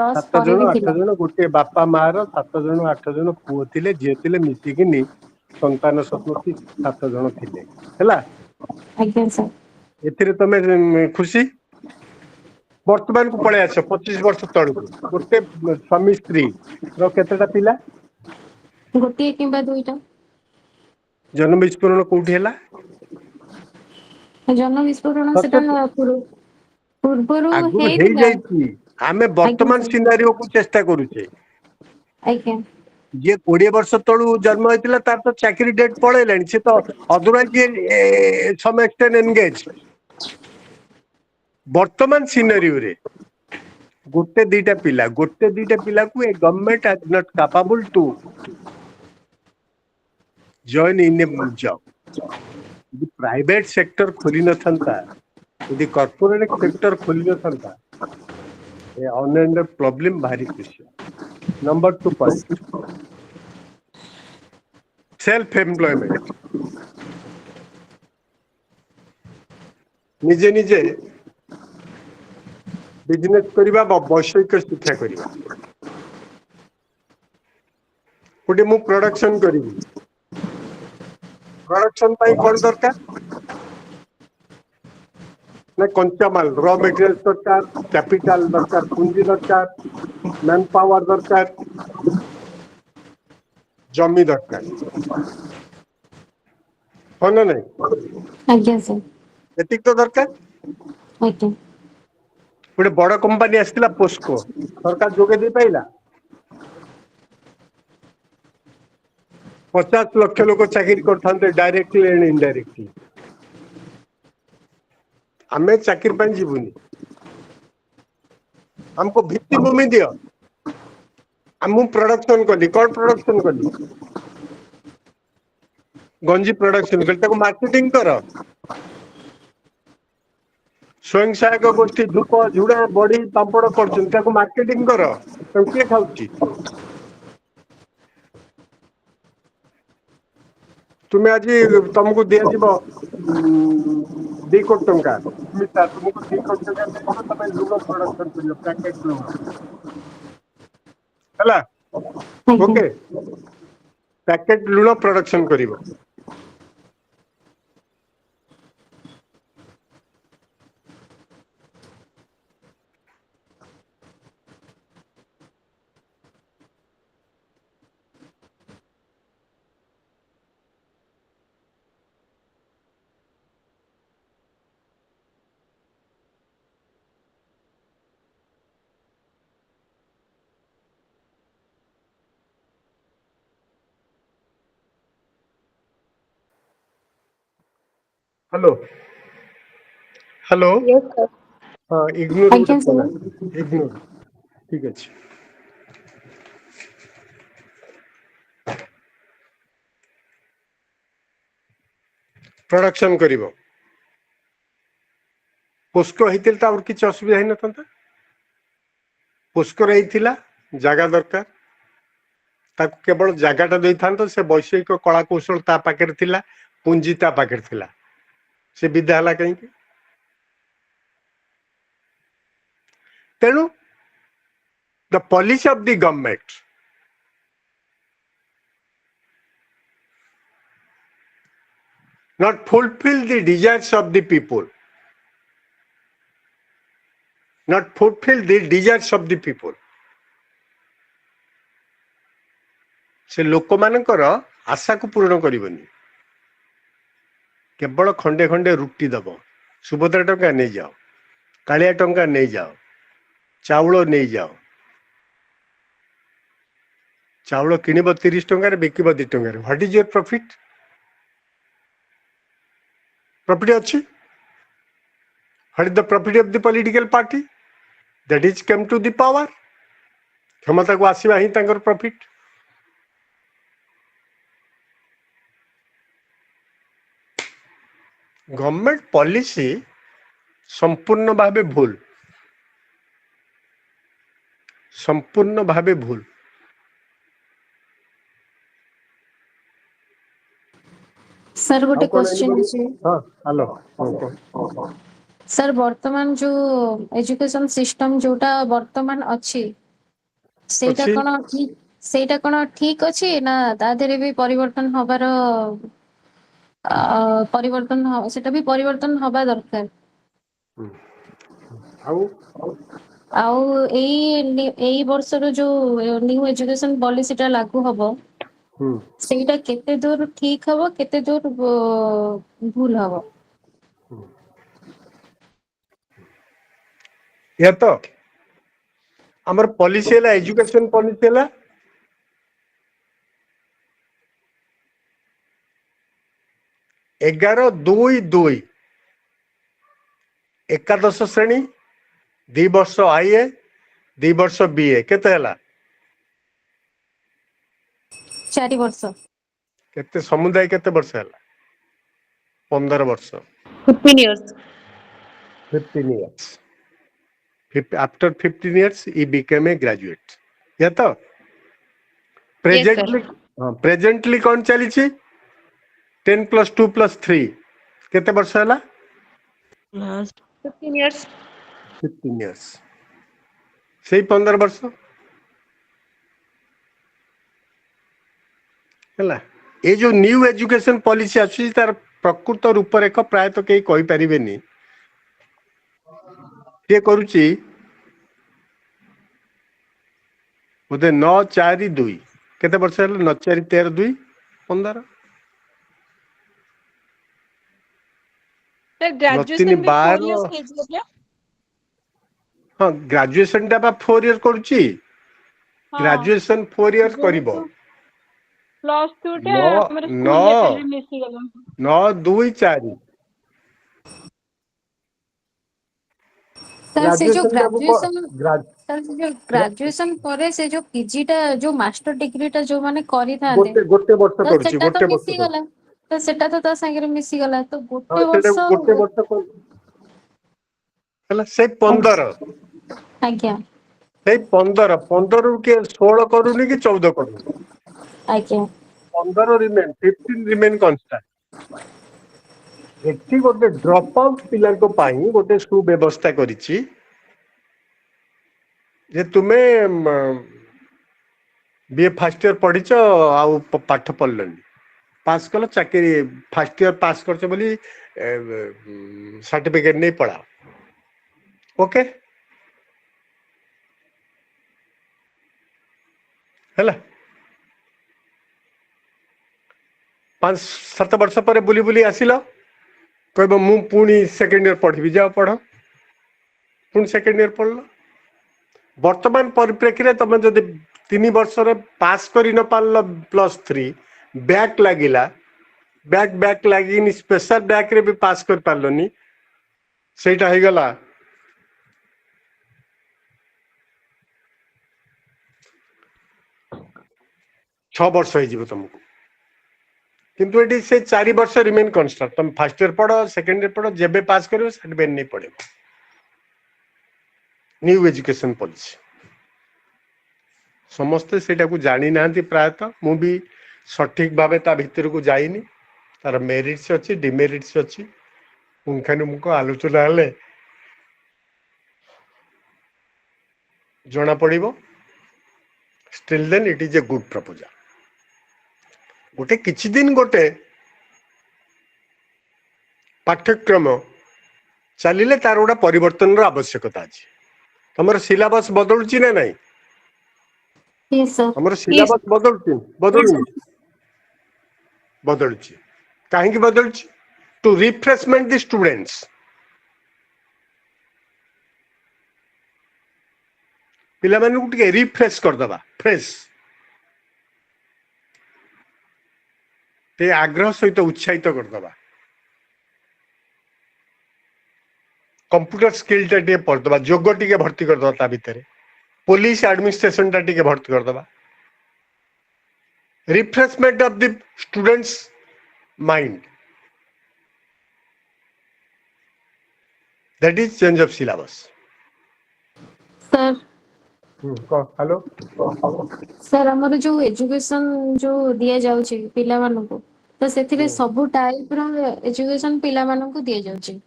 10 7 ପରେ जण ବି 8 ଥିଲା जण गोटे बापा मार 7 जण 8 जण पुओ थिले झिए थिले मिसिकिनी संतान सतमती 7 जण थिले हैला आज्ञा सर एथिरे तमे खुशी वर्तमान को पळे आछ 25 वर्ष तळकु गोटे स्वामी स्त्री रो केतेटा पिला गोटे किंबा दुईटा जन्म विस्फोरण कोठी हैला जन विस्फोरण सेटा पूर्वरु आगु हे हेइतिला जाईची आमे वर्तमान आज्ञा सर सिनारियो को चेष्टा करूचे आज्ञा जे 20 वर्ष तळु जन्म होइतिला तार तो चाकरी डेट पळेलानी से तो अदरवाइज सम एक्सटेंड एंगेज वर्तमान सिनारियो रे गोटे दीटा पिला को a government is not capable to join in a job यदि प्राइवेट सेक्टर खोली न था यदि कॉर्पोरेट सेक्टर खोली न था ए ऑनलाइन प्रॉब्लम भारी कृषि नंबर 2 पॉइंट सेल्फ एम्प्लॉयमेंट निजे निजे बिजनेस करिबा वैषयिक शिक्षा करिबा गोटे मु प्रोडक्शन करिबी प्रोडक्शन पाई कोन दरकार ना कंचामाल रॉ मटेरियल दरकार कैपिटल दरकार पूंजी दरकार मैन पावर दरकार जमी दरकार हो ना नहीं ଆଜ୍ଞା ସାର୍ एतिक तो दरकार ଆଜ୍ଞା गोटे बड़ कंपनी आसला पोस्को सरकार जोगे दे पाइला 50 लाख लोग चाकरी करते डायरेक्टली एंड इनडायरेक्टली आमे चाकरी पर जीवनी हमको भित्तिभूमि दियो हम प्रोडक्शन कली कौन प्रोडक्शन कली गंजी प्रोडक्शन कली ताको मार्केटिंग कर स्वयं सहायक गोष्ठी धूप झुड़ा बड़ी पापड़ कर मार्केटिंग कर किए खाऊची तुम्हें आज तुमको दिज्व 2 कोटी टंका तुमको 2 कोटी टंका देव तुम लुण प्रोडक्शन कर पैकेट लुण है ଆଜ୍ଞା ओके पैकेट लुण प्रोडक्शन कर हेलो हेलो यस सर हाँ इग्नोर ଆଜ୍ଞା कला ସାର୍ इग्नोर ठीक अच्छे प्रोडक्शन करिवो पोस्को होते तो किसी असुविधा ही न पोस्को रही जगह दरकार ताकू केवल जगटा दे था से वैषयिक कला कौशल ता पाखे थिला पूंजी ता पाखे थिला से विदा है कहीं तेणु the policy of the government not fulfill the desires of the people not fulfill the desires of the people से लोक मानकर आशा को पूर्ण करिवनी केवल खंडे खंडे रुटी दब सुभद्रा टंका नहीं जाओ कालिया टंका नहीं जाओ चाउल नहीं जाओ चाउल किणव 30 टंकार बिकब 2 टंकार what is your profit profit अच्छी what is the profit of the political party that is come to the power क्षमता को आसवा ही तांकर प्रॉफिट गवर्नमेंट पॉलिसी संपूर्ण भावे भूल संपूर्ण भावे भूल ସାର୍ ଗୋଟେ ଆଉ କଣ କ୍ୱେଶ୍ଚନ୍ anybody- ଅଛି ହଁ ହ୍ୟାଲୋ ସାର୍ ବର୍ତ୍ତମାନ ଯୋଉ ଏଜୁକେସନ ସିଷ୍ଟମ ଯୋଉଟା ବର୍ତ୍ତମାନ ଅଛି ସେଇଟା ଅଛି କଣ ସେଇଟା କଣ ଠିକ ଅଛି ନା ତା ଦେହରେ ବି ପରିବର୍ତ୍ତନ ହବାର ସେଟା ବି ପରିବର୍ତ୍ତନ ହବା ଦରକାର ଆଉ ଆଉ ଏଇ ବର୍ଷର ଯୋଉ ନ୍ୟୁ ଏଜୁକେସନ ପଲିସିଟା ଲାଗୁ ହବ ହୁଁ ସେଇଟା କେତେ ଦୂର ଠିକ ହବ କେତେ ଦୂର ଭୁଲ ହବ या तो आमर पॉलिसी है एजुकेशन पॉलिसी है 11-2-2 एकादश श्रेणी 2 वर्ष आईए 2 वर्ष बीए केते हला 4 ବର୍ଷ केते समुदाय केते वर्ष हला 15 वर्ष 15 years 15 years after 15 years he became a graduate या तो Yes, sir. हाँ प्रेजेंटली कौन चली 10+2+3 केते वर्ष है 15 years 15 years से 15 वर्ष है ये जो न्यू एजुकेशन पॉलिसी आसी तार प्रकृत रूपरेख प्रायतः कहीं कहि परिबेनी किए करुची बोधे 9-4-2 केते वर्ष है 9-4-13-2-15 सर ग्रेजुएशन भी 4 years कीजिए क्या हाँ ग्रेजुएशन टा 4 years करुची ग्रेजुएशन 4 years करिबो प्लस 2 टा नौ- हमर नौ। स्कूल लेवल मिसी गला 9-2-4 सर से जो ग्रेजुएशन ग्रेजुएशन सर से जो ग्रेजुएशन करे से जो पीजी टा जो मास्टर डिग्री टा जो माने करि थांते गोटे गोटे वर्ष तो करुची सेटा गोटे तो वर्ष मिसी गला तो सेटा तो ता संगे मिसी गला तो गोटे हाँ वर्ष सेटा गोटे वर्ष हला से 15 आज्ञा से 15 रु के 16 करूनी कि 14 करूनी आज्ञा 15 रिमेन 15 रिमेन कांस्टेंट एठी गोटे ड्रॉप आउट पिला को पाई गोटे सुव्यवस्था करिछि जे तुमे बीए फर्स्ट ईयर पढ़िଛ आउ पाठ पढ़लनी पास कल चाकरी फर्स्ट ईयर पास करछ बोली सर्टिफिकेट नहीं पढ़ा ओके हैला 5-7 वर्ष पर बुली बुली आसिल कहब मु पुणी सेकेंड ईयर पढ़ी जाओ पढ़ पुणी सेकेंड ईयर पढ़ल वर्तमान परिप्रेक्षी तुम जब 3 वर्ष पास कर न पार +3 बैक लगिला बैक लगी स्पेशल बैक रे भी पास कर पारलनी सेटा हो गला 6 वर्ष हो तुमको किंतु ये से 4 वर्ष रिमेन कन्स्टांट तुम फर्स्ट ईयर पढ़ सेकेंड ईयर पढ़ जेबे पास कर सर्टिफिकेट नहीं पड़े न्यू एजुकेशन पॉलिसी समस्ते सेटा को जानी नांती प्रायतः मु भी सठिक भावे ता भीतर को जाइनी तार मेरिट्स अच्छी डिमेरिट्स अच्छी पुंखानुपुंख आलोचना हेले जना पड़िबो still then it is a good proposal गोटे किछि दिन गोटे पाठ्यक्रम चलिले तार गोटा परिवर्तन आवश्यकता अछि तमर सिलेबस बदलुची ना नहीं यस सर हमर सिलेबस बदलुची काहे बदलुची टू रिफ्रेशमेंट द स्टूडेंट्स पिला मानू टिके रिफ्रेश कर दबा फ्रेश ते आग्रह सहित उत्साहित कर दबा कंप्यूटर स्किल टा टिके पढ़ दबा जोग टिके भर्ती कर दबा ता भीतर पुलिस एडमिनिस्ट्रेशन टा टिके भर्ती कर दबा refreshment of the students mind that is change of syllabus sir hello sir हमर जो एजुकेशन जो दिया जाउची पिला मानको तो सेथिरे सब टाइप रो एजुकेशन पिला मानको दिया जाउची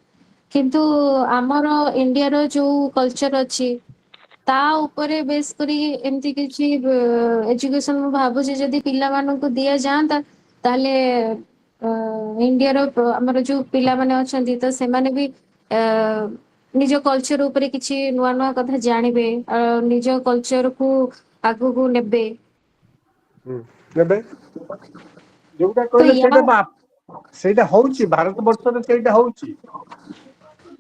किंतु हमर इंडिया रो जो कल्चर अछि ता ऊपर बेस करी एमती किछि एजुकेशन मु भाबु जे जदी पिला मानको दिया जांता ताले इंडिया रो हमर जो पिला माने अछंती तो से माने भी निज कल्चर ऊपर किछि नुवा नुवा कथा जानिबे निज कल्चर को आगु को नेबे नेबे जोटा तो कहले या सेटा बाप सेटा होउची भारत वर्ष रे सेटा होउची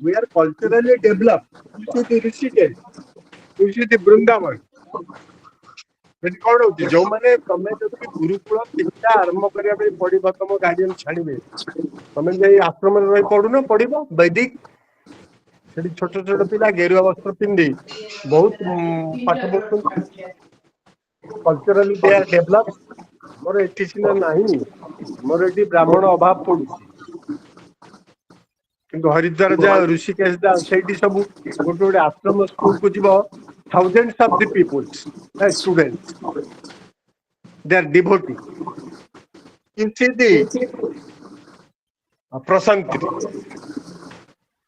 we are culturally develop to the Rishikesh to the Vrindavan सेट कोन होउची जो माने तमे जति गुरुकुल शिक्षा आरंभ करिया पे पडिबो तम गार्डियन छाडिबे तमे जे आश्रम रे रही पडुनो पडिबो वैदिक सेठी छोट छोट पिला गेरुआ वस्त्र पिंदी बहुत पाठ पढुछन कल्चरली दे आर डेवलप मोर एठी सिना नाही मोर एठी ब्राह्मण अभाव पडुची किंतु हरिद्वार जा ऋषिकेश जा सेठी सब गोटे गोटे आश्रम स्कूल को जीव thousands of the peoples students they are devotee. You see the Prashanti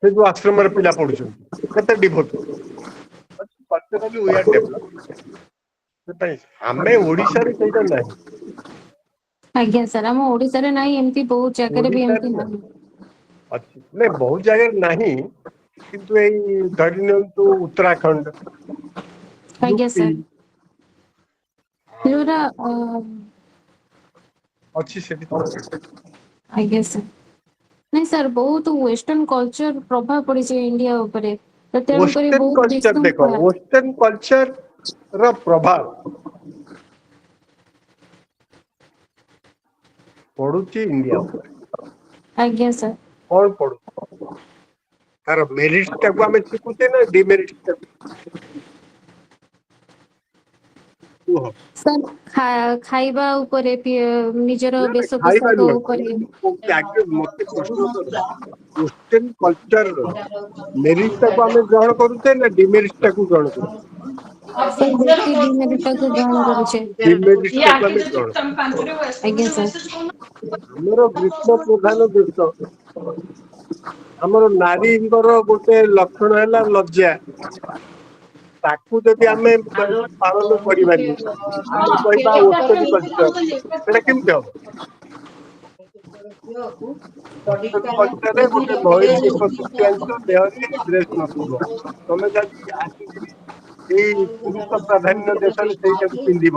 से जो आश्रम रे पिला पढुछन केते devotee culturally we are develop हमें ओडिसा रे सेटा नाही आज्ञा सर हम ओडिसा रे नाही एमती बहुत जगह भी एमती ओडिसा नाही अच्छी नहीं बहुत जगह नहीं किंतु एई धरि नियंतु उत्तराखंड आज्ञा यूपी सर जोरा अच्छी सेठी तो आज्ञा सर नहीं सर बहुत वेस्टर्न कल्चर प्रभाव पड़ी छै इंडिया ऊपर तो तेणु करी वेस्टर्न बहुत कल्चर देखो वेस्टर्न कल्चर रो प्रभाव पड़ुची इंडिया ऊपर आज्ञा सर कौन पड़ु तार मेरिट टाको आमे शिखुते ना डिमेरिट टाको कुह सर खाइबा ऊपर निजर ना वेश खाइबा पोशाक नुह ऊपर आगे मते प्रश्न कर वेस्टर्न कल्चर मेरिट टाको आमे ग्रहण करूते ना डिमेरिट टाको ग्रहण करू सर बेसी डिमेरिट को ग्रहण करूछे डिमेरिट टाको आमे ग्रहण आज्ञा सर हमरो ग्रीष्म प्रधान देश हमरो नारीଙ୍କର ଗୋଟେ ଲକ୍ଷଣ ହେଲା ଲଜ୍ଜା ताकू जदि आमे पालन करिबानी आमे कहबा वेस्टर्न कल्चर सेटा केमते हो वेस्टर्न कल्चर रे ଗୋଟେ ମହିଳା ଏକ ତୃତୀୟାଂଶ ଦେହରେ ଡ୍ରେସ ନଥିବ ତମେ ଯଦି ଆସିକି ଏଇ ପୁରୁଷ ପ୍ରାଧାନ୍ୟ ଦେଶରେ ସେଇଟାକୁ ପିନ୍ଧିବ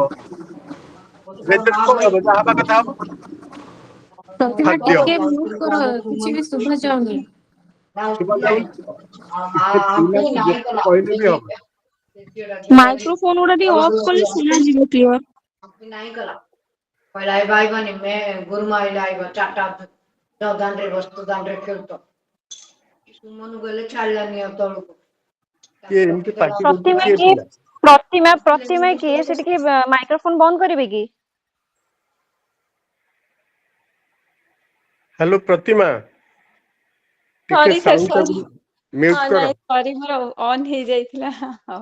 ରେଜଲ୍ଟ କଣ ହବ ଯାହା ହବା କଥା ହବ प्रतिमा ଖାଦ୍ୟ टिके म्यूट करो किछि भी सुबह जाउनी ଶୁଭା ଯାଉନି ସେ ପିଲାକୁ ଯେତେ କହିଲେ ବି ହବ माइक्रोफोन गुड़ा टी ऑफ कले सुना जीवो क्लियर नहीं कला पहिला भाइबनी मे गुरुमाई लाइब टाटा दान रे वस्तु दान रे खेलतो सुमन गले छाड़लानी तळको କିଏ ଏମିତି ପାଟି କରୁଛି प्रतिमा କିଏ की ପିଲା प्रतिमा की सेठी की माइक्रोफोन बंद करिवे की हेलो प्रतिमा टिके sorry sir sound sorry mute हां करो नहीं सॉरी मोर ऑन हे जाइथिला हां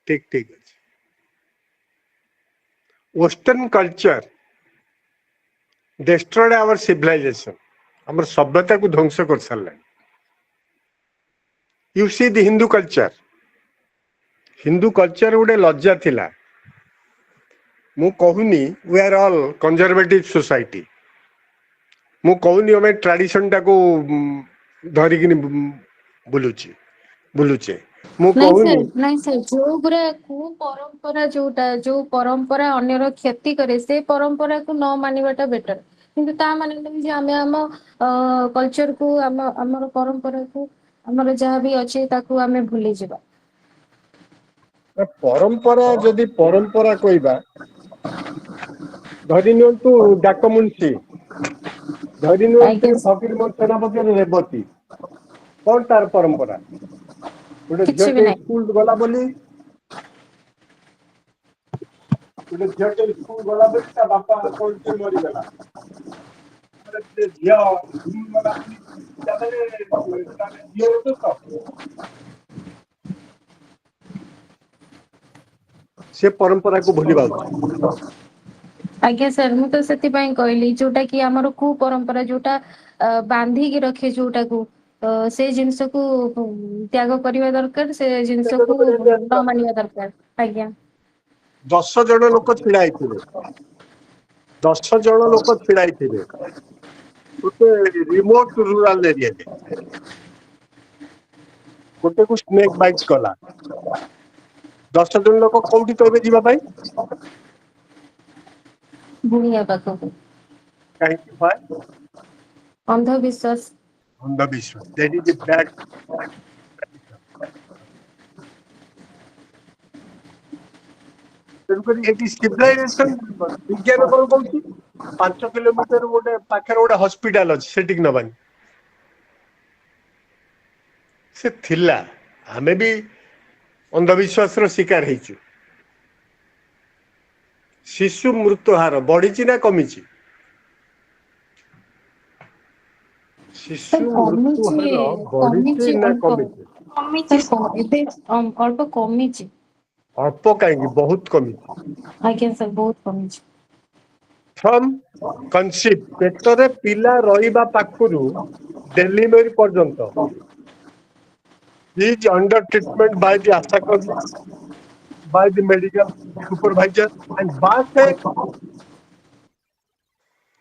ठीक ठीक western culture destroyed our civilization हमर सभ्यता को ध्वंस कर सारला you see the Hindu culture गोटे लज्जा थिला मु कहूनी we are all conservative society मु कहूनी हमें ट्रेडिशन टाको धरिकिनी बुलुचे मु कहूनी नहीं सर जो गुरा को परंपरा जो परंपरा अन्यर क्षति करे से परंपरा को न मानिबाटा बेटर किंतु ता माने नहीं जे हमें हम कल्चर को हमर परंपरा को हमर जहाँ भी अच्छे ताकू हमें भूली जिबा परंपरा जदि परंपरा कहबा धरि नियंतु डाकमुंशी धरि नियंतु फकीर मोहन सेनापति रेवती कौन तार परंपरा गोटे झील स्कूल गला बोली गोटे झील स्कूल गला बोली ता बापा कौन से मरी गला झील स्कूल गला बोली झील तो से परंपरा को भूली बाउछ आज्ञा सर मु तो सेति पई कहली जोटा कि हमर को परंपरा जोटा बांधी की रखे जोटा को से जिंस को त्याग करबा दरकार से जिंस को न मानिबा दरकार आज्ञा 10 जण लोक छिड़ा आइथिले 10 जण लोक छिड़ा आइथिले गोटे रिमोट रूरल एरिया रे गोटे को स्नेक बाइट कला 10 जण लोक कोउठी कहबे जीवा पाई बुनिया पाखो काहे कि भाई अंधविश्वास दैट इज बैड तेणुकरी एटी सिविलाइजेशन विज्ञान कौन कहूँ 5 किलोमीटर गोटे पाखे गोटे हॉस्पिटल अच्छे सेटिक नबानी से थिला आमे भी अंधविश्वास शिकार होइछु शिशु मृत्यु हार बढ़ी ना कमी शिशु मृत्यु हार बढ़ी ना कमी अल्प कमी अल्प कहीं बहुत कमी आज्ञा सर बहुत कमिଛି। फ्रॉम कंसीव पेटरे पिला रहिबा पाखुरु डेलीवरी पर्यंत is under treatment by the ASHA by the medical supervisor and by the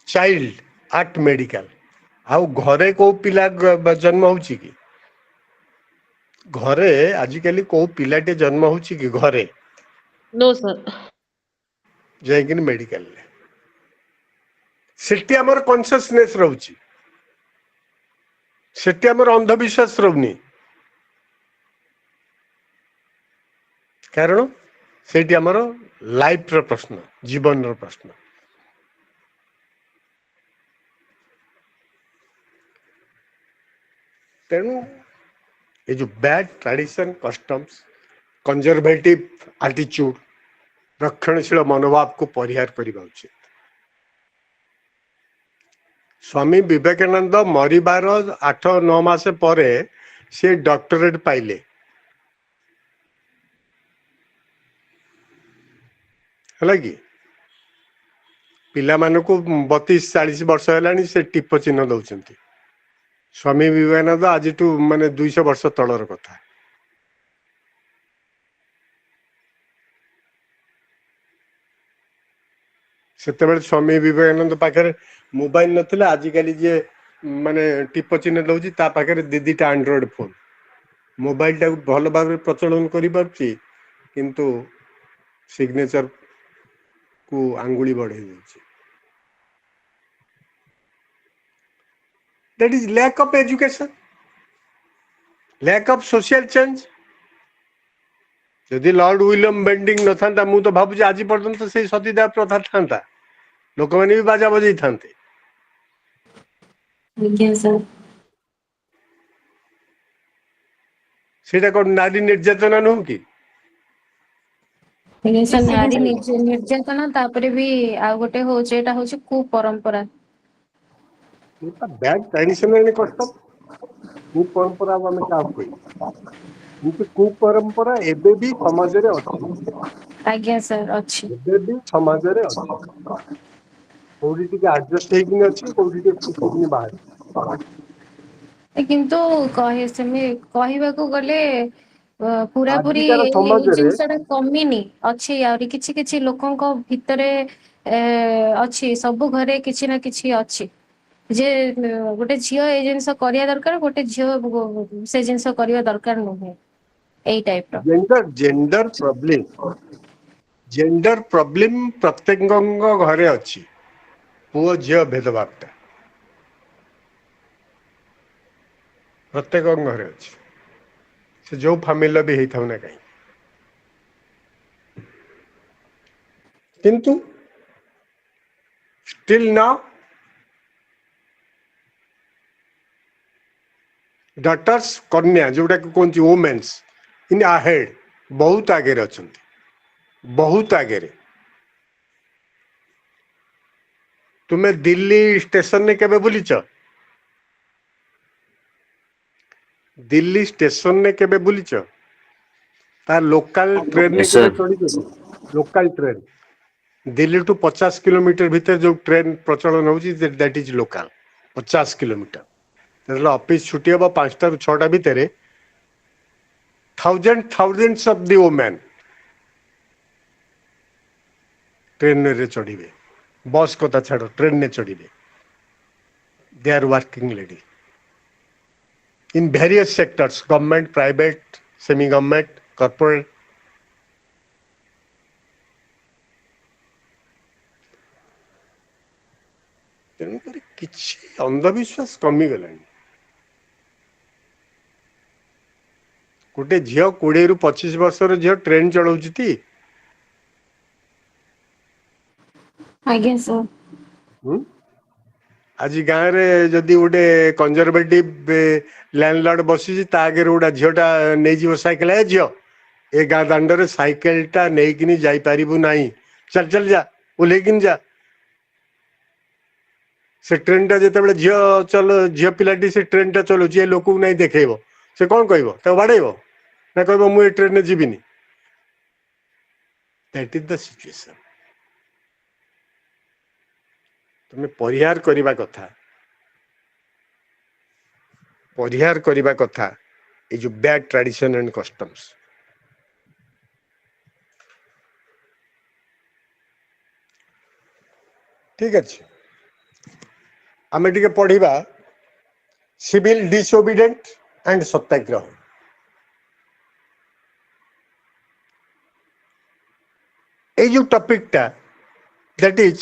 child at medical आउ घरे को पिला जन्म होची कि घरे आजिकली को पिलाटे जन्म होची कि घरे नो सर। जाइकिन मेडिकल सेठी हमर कॉन्शियसनेस रहउची सेठी हमर अंधविश्वास रहउनी कारण सेठी हमर लाइफ रो प्रश्न जीवन रो प्रश्न तेणु ये जो bad tradition customs conservative attitude रक्षणशील मनोभाव को परिहार करबा उचित। स्वामी विवेकानंद मरिबार 8-9 मास परे से डॉक्टरेट पाइले है कि पिला मानक 32-40 वर्ष है से टिप चिन्ह दौरान स्वामी विवेकानंद आज माने 200 वर्ष तलर कथा सेतेबेले स्वामी विवेकानंद पाखे मोबाइल नथिला आजिकली जे माने टिप चिन्ह दउची ता पाखे दीदीटा एंड्रॉइड फोन मोबाइल टा भल भाव प्रचलन करि पारछि किंतु सिग्नेचर को आंगुली बढ़े दउची। That is lack of education, lack of social change. यदि लॉर्ड विलियम बेंडिंग न था मु तो भाबुची आज पर्यंत से सतीदाह प्रथा था लोक मैंने भी बाजा बजे था आज्ञा सर सेटा कौन नारी निर्यातना नुह कि आज्ञा सर नारी निर्यातना तापरे भी आ गोटे होचे एटा होचे कुपरंपरा बैड ट्रेडिशन कस्टम कुपरंपरा आम क्या किंतु कुपरंपरा एबे भी समाज रे अछि आज्ञा सर अच्छी एबे भी समाज रे अछि कोडी टिके एडजस्ट हेकिन अछि कोडी टिके फुटिकिन बाहर किंतु कहे सेमे कहबा को गले पूरा पूरी आजिकार समाज रे जिनसटा कमिनी अछि आउरी किछि किछि लोकंक भितरे अछि सब घरे किछि ना किछि अछि जे गोटे झियो ए जिनस करिया दरकार गोटे झियो से जिनस करिया दरकार नुहे एई टाइप रो जेंडर प्रॉब्लम प्रत्येक घरे अछि पुओ झियो भेदभावटा प्रत्येक घरे अछि से जो फैमिली भी हेता ना कहीं किंतु स्टिल नाउ डॉटर्स कन्या जोटा कौन वुमेन्स इन अहेड बहुत आगे अच्छा बहुत आगे तुम्हें दिल्ली स्टेशन ने केबे बुलीच दिल्ली स्टेशन ने केबे बुलीच तार लोकल ट्रेन ने केबे चढ़ी local train Delhi to 50 kilometre भीतर जो ट्रेन प्रचलन होची that is local 50 kilometre office छुट्टी हम 5टा 6टा भितर thousands of the women train रे चढ़िबे बस कथा छाड़ ट्रेन ने चढ़िबे they are working lady in various sectors government private semi government corporate तेणुक किसी अंधविश्वास कमी गलानी गोटे झील 20 ରୁ 25 वर्षर झील ट्रेन चलाउची आज्ञा सर आज गाँव में जदि गोटे कंजर्वेटिव लैंडलॉर्ड बसी आगे गोटा झीलटा नहीं साइकिल है झील ए गाँ दांडे साइकिलटा नहीं जापरू ना चल चल जा ओल्लैकिन जा से ट्रेनटा जिते झील चल झील पिलाटी से ट्रेनटा चलाऊँ लोक को नहीं देखेब से कौन कह बाड़ेब ना कह मुझे ट्रेन में जीविनी दैट इज द सिचुएशन। तुम्हें परिहार करने कथा ये जो बैड ट्रेडिशन एंड कस्टम्स। ठीक अच्छे आम टे पढ़ा सिविल डिसोबिडेंट एंड सत्याग्रह। ये जो टॉपिक टा that is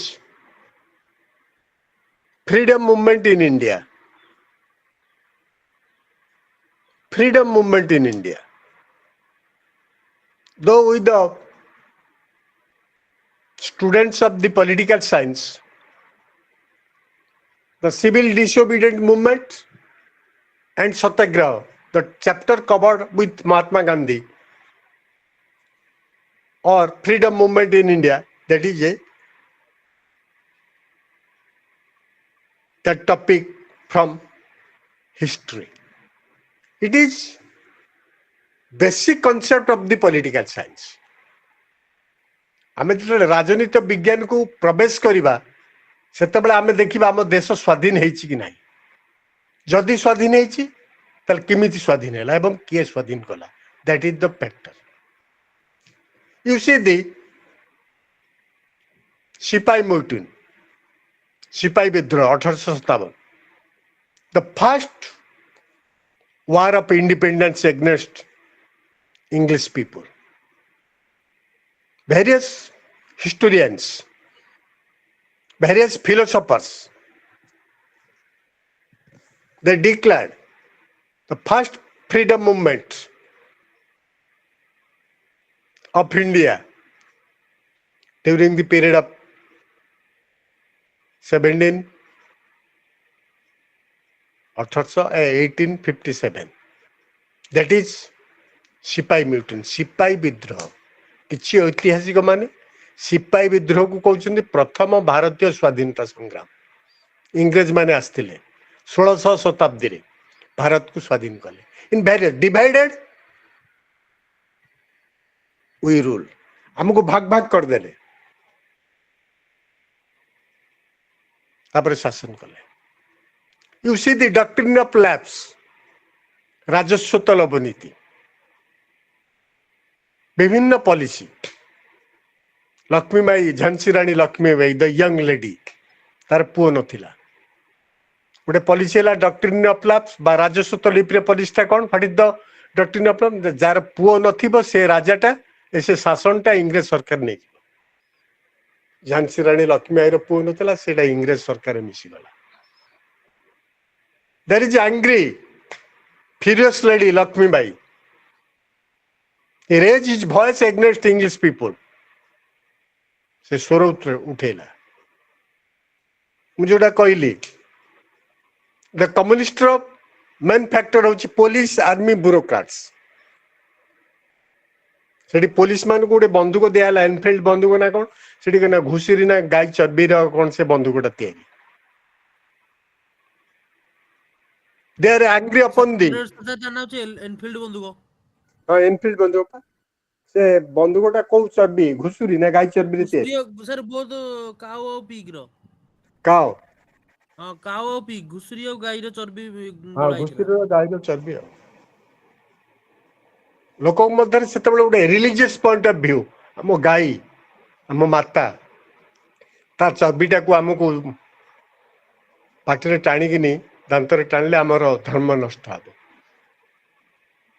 freedom movement in India. Freedom movement in India though with the students of the political science, the civil disobedient movement and satyagraha, the chapter covered with Mahatma Gandhi or freedom movement in India, that is the topic from history. It is basic concept of the political science. आमे जो राजनीति विज्ञान को प्रवेश करिबा सेते बेले आमे देखिबा आम देश स्वाधीन हेछि कि नाही। जदि स्वाधीन हेछि तल किमिति स्वाधीन हैला एवं किए स्वाधीन कला, that is the factor. You see the सिपाही मोर्टून सिपाही विद्रोह 1857, the first war of independence against English people. Various historians, various philosophers, they declared the first freedom movement of India during the period of 1857. That is सिपाही म्यूटन, सिपाही विद्रोह। किछि ऐतिहासिक माने सिपाही विद्रोह को कहउछन्ति प्रथम भारतीय स्वाधीनता संग्राम। इंग्रेज माने आस्थिले 1600 शताब्दी रे भारत को स्वाधीन कले। In various divided we rule, हमको भाग भाग कर देले तापर शासन कले। You see the doctrine of lapse, राजस्व तलब नीति, विभिन्न पॉलिसी। लक्ष्मीबाई, झांसी रानी लक्ष्मीबाई द यंग लेडी, तार पुओ नथिला। गोटे पॉलिसी है डॉक्ट्रिन ऑफ लैप्स बा राजस्व तलिप्रे पॉलिसीटा कौन, what is the doctrine of lapse? जार पुओ नथिबो से राजाटा से शासनटा इंग्रेज सरकार नहीं। झांसी रानी लक्ष्मीबाई रो पुओ नथिला, सेटा इंग्रेज सरकार मिसी गला। There is angry furious lady Lakshmibai, he raised his voice against English people. से स्वर उठेला। मुझे जोटा कहली द कम्युनिस्ट मेन फैक्टर होची पुलिस, आर्मी, ब्यूरोक्राट्स। सेठी पुलिस मान को गोटे बंदूक दियाला, एनफील्ड बंदूक ना कौन, सेठी ना घुषुरी ना गाय चर्बी कौन से बंदूकटा तैयारी। They are angry upon the Enfield बंदूक। हाँ एनफील्ड बंदूक से बंदूकटा को चर्बी घुषुरी ना गाय चर्बी रे सर बहुत काओ और पीक रो काओ। हां काओ और पीक घुषुरी और गाय रो चर्बी हां घुषुरी और गाय रो चर्बी। लोक मध्य सेते बेले गोटे रिलीजियस पॉइंट ऑफ व्यू, हम गाय हम माता तार चर्बीटा को हमको पाटरे टाणी कि नहीं दांतरे टाणले आमर धर्म नष्ट हो।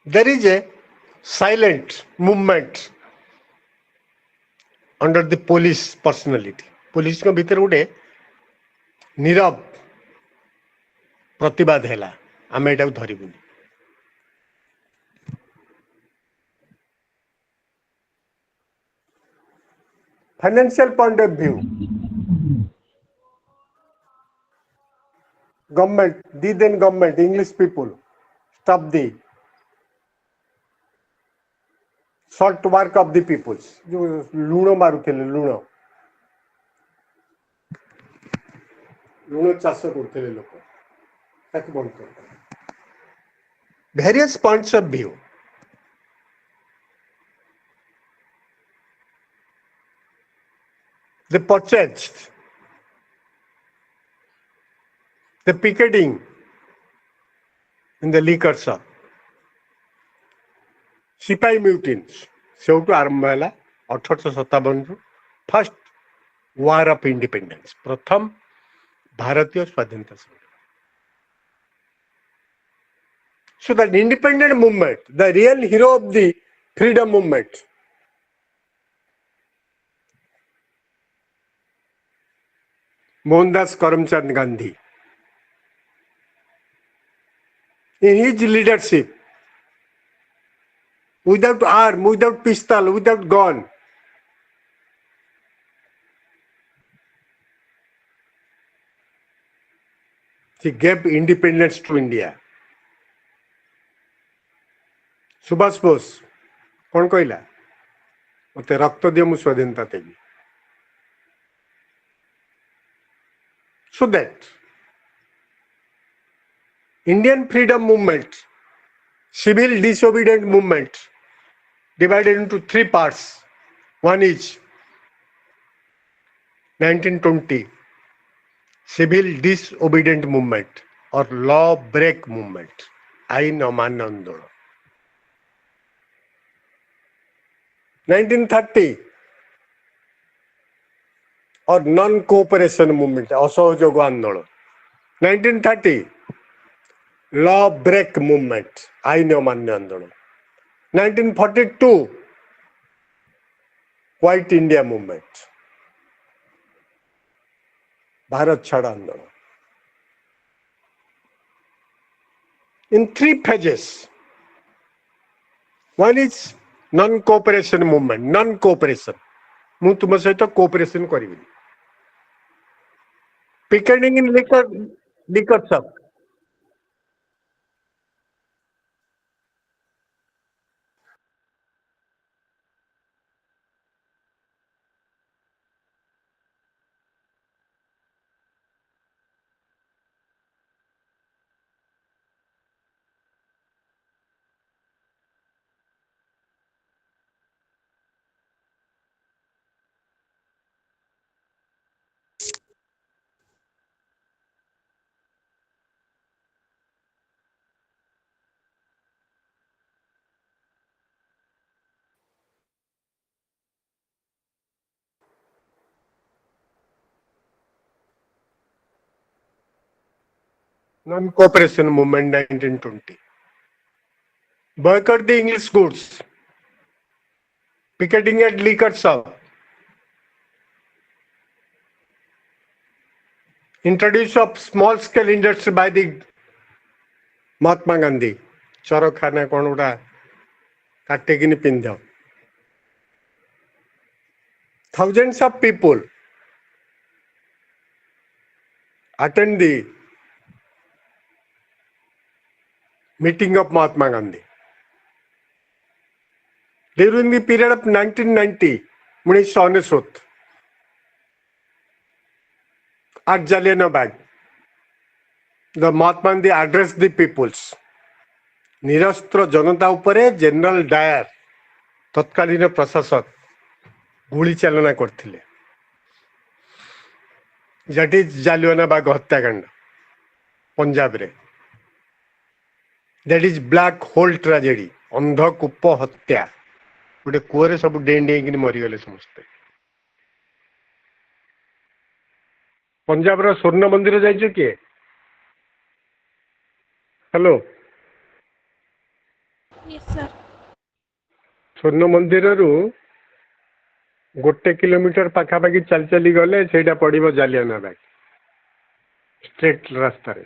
There is a silent movement under the police personality. Police को भीतर गोटे नीरव प्रतिवाद हैला, आमे एटा धरिबुनी। Financial point of view, government the then government English people stop the salt work of the peoples. जो लुण मारुଥିଲେ लुण चाष करते लोक ताकि बंद कर। Various points of view. the purchased, the picketing in the liquor shop, सिपाही म्यूटिन्स सेउटु आरंभ है 1857 फर्स्ट वार ऑफ इंडिपेंडेंस प्रथम भारतीय स्वाधीनता संग्राम. So that independent movement, the real hero of the freedom movement, Mohandas Karamchand Gandhi, in his leadership, without arm, without pistol, without gun, he gave independence to India. Subhash Bose कौन कहला मते रक्त दियो मु स्वाधीनता देवी. So that Indian freedom movement, civil disobedient movement, divided into three parts. One is 1920 civil disobedient movement or law break movement, आईन अमान्य आंदोलन. 1930 और नॉन कोऑपरेशन मूवमेंट असहयोग आंदोलन. 1930 लॉ ब्रेक मूवमेंट आईन अमान्य आंदोलन. 1942 व्हाइट इंडिया मूवमेंट भारत छाड़ आंदोलन. In three phases. One is non-cooperation movement. Non-cooperation. ମୁଁ ତୁମ ସହିତ କୋଅପରେସନ କରିବିନି. Picketing in liquor shop. Non-cooperation movement 1920. Boycott the English goods. Picketing at liquor shop. Introduce of small scale industry by the Mahatma Gandhi. चरखाना कौन उड़ा काटेकिनी पिंध. Thousands of people attend the meeting of Mahatma Gandhi. During the period of 1990, 1990, at Jallianwala, the Mahatma Gandhi addressed the peoples. निरस्त्र जनता उपरे general Dyer तत्कालीन प्रशासक गुली चालना करथिले. That is Jallianwala हत्याकांड पंजाब रे. That is black hole tragedy. अंधकूप हत्या गोटे कूअरे सब डें डें मरीगले समस्ते. पंजाब रा स्वर्ण मंदिर जाइछ किए? हेलो. Yes, sir. स्वर्ण मंदिर रु गोटे किलोमीटर पाखापाखि चल चली गले सेटा पड़िबो जालियानवाला स्ट्रेट रास्ता रे.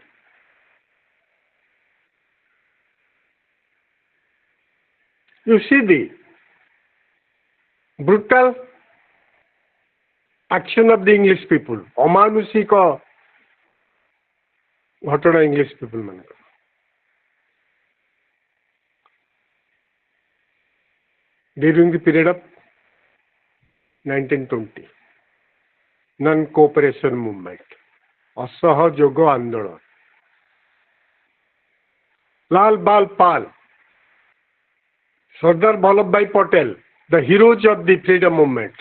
You see the brutal action of the English people. अमानुषिक घटना English people मान. During the period of 1920, non-cooperation movement, असहयोग आंदोलन. लाल बाल पाल, Sardar Vallabhbhai Patel, the heroes of the freedom movement.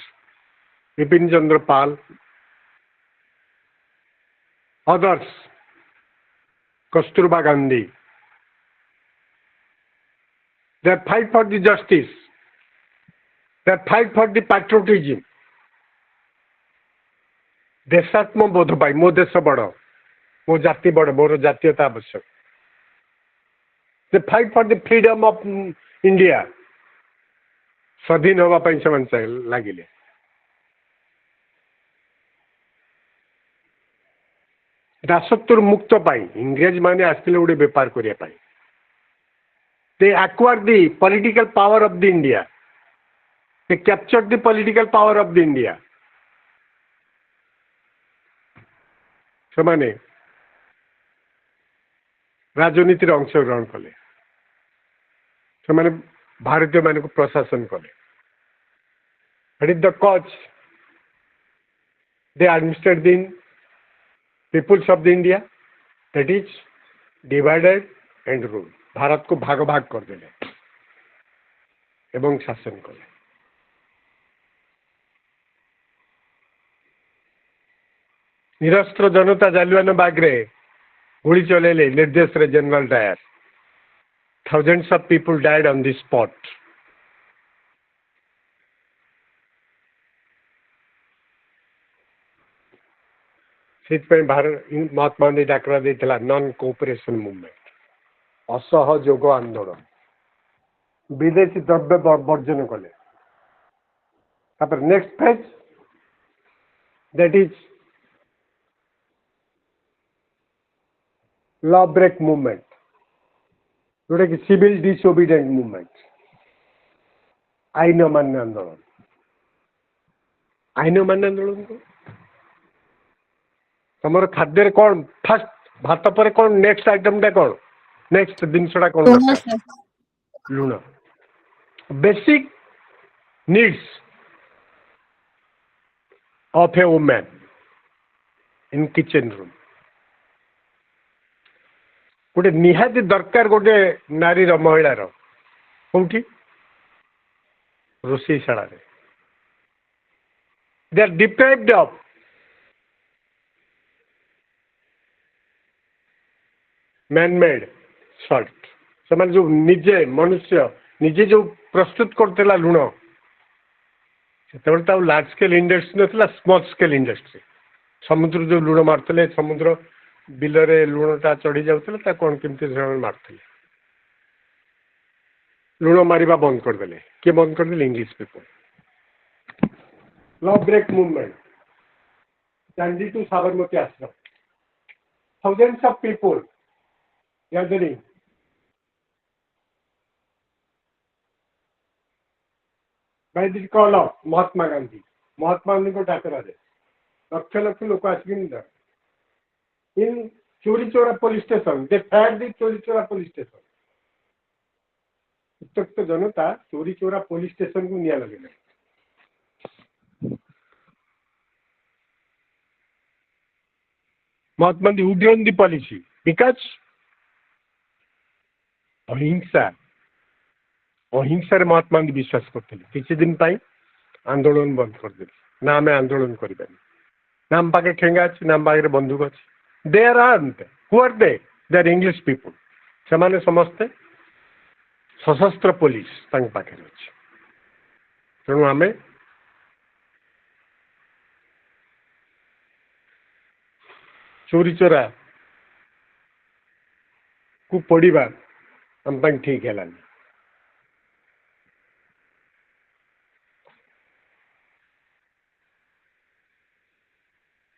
Bipin Chandra Pal, others, Kasturba Gandhi. They fight for the justice. They fight for the patriotism. देशात्म बोध पाई मो देश बड़ मो जाति बड़ मोर जातीयता आवश्यक. They fight for the freedom of India. स्वाधीन होगा पाई से लगिले. दासत्वर मुक्त पाई इंग्रेज माने आसले गोटे बेपार करिया पाई. They acquired the political power of the India. They captured the political power of the India. ସେମାନେ ରାଜନୀତିରେ ଅଂଶଗ୍ରହଣ କଲେ. ସେମାନେ ଭାରତୀୟ ମାନଙ୍କୁ ପ୍ରଶାସନ କଲେ. That is the cause. They administered the peoples of the India. That is divided and ruled. Bharat को भाग भाग करदेले एवं शासन कले. निरस्त्र जनता जालियान बागरे गुली चलेले निर्देश रे general Dyer. Thousands of people died on the spot. ସେଥିପାଇଁ ମହାତ୍ମା ଗାନ୍ଧୀ ଡାକରା ଦେଇଥିଲା ନନ୍ କୋଅପରେସନ ମୁଭମେଣ୍ଟ, असहयोग आंदोलन. विदेशी द्रव्य वर्जन कले. Next phase that is law break movement, जोटा कि सिविल डिसओबीडिएंट मूवमेंट. आईन अमान्य आंदोलन. आईन अमान्य आंदोलन को तुम खाद्य कौन फास्ट भात पर कौन नेक्स्ट आइटम टा कौन नेक्स्ट जिनसा कौन लुण. Basic needs of a women in kitchen room. गोटे निहाती दरकार गोटे नारी महिलार कौटी रोषैशाला. They are deprived of man made salt. से जो निजे मनुष्य निजे जो प्रस्तुत करतेला लुण से लार्ज स्केल इंडस्ट्री ना स्मॉल स्केल इंडस्ट्री. समुद्र जो लुण मारते समुद्र बिलरे लुणटा चढ़ी जाता कौन केमती मारते लुण मारिबा बंद करदे. किए बंद करदे? English people. Law break movement Dandi to Sabarmati ashram. Thousands of people gathering. By the call of Mahatma Gandhi. Mahatma Gandhi को डाकरा दे लक्ष लक्ष लोक आसिक इन चोरी चोरा police station. They fire the चोरी चोरा पुलिस स्टेशन. उत्तक्त जनता चोरी चोरा पुलिस स्टेशन को निया लगे. Mahatma Gandhi withdrew the policy because अहिंसा अहिंसा महात्मा गांधी विश्वास करते. किसी दिन आंदोलन बंद करदे. ना आम आंदोलन करें ना आम पाखे ठेंगा अच्छी ना आम पाखे बंदूक अच्छी. They are armed. Who are they? They are English people. से समस्ते सशस्त्र पुलिस पाखे अच्छी. तेणु आम चोरी चोरा को पढ़ा हम ठीक है.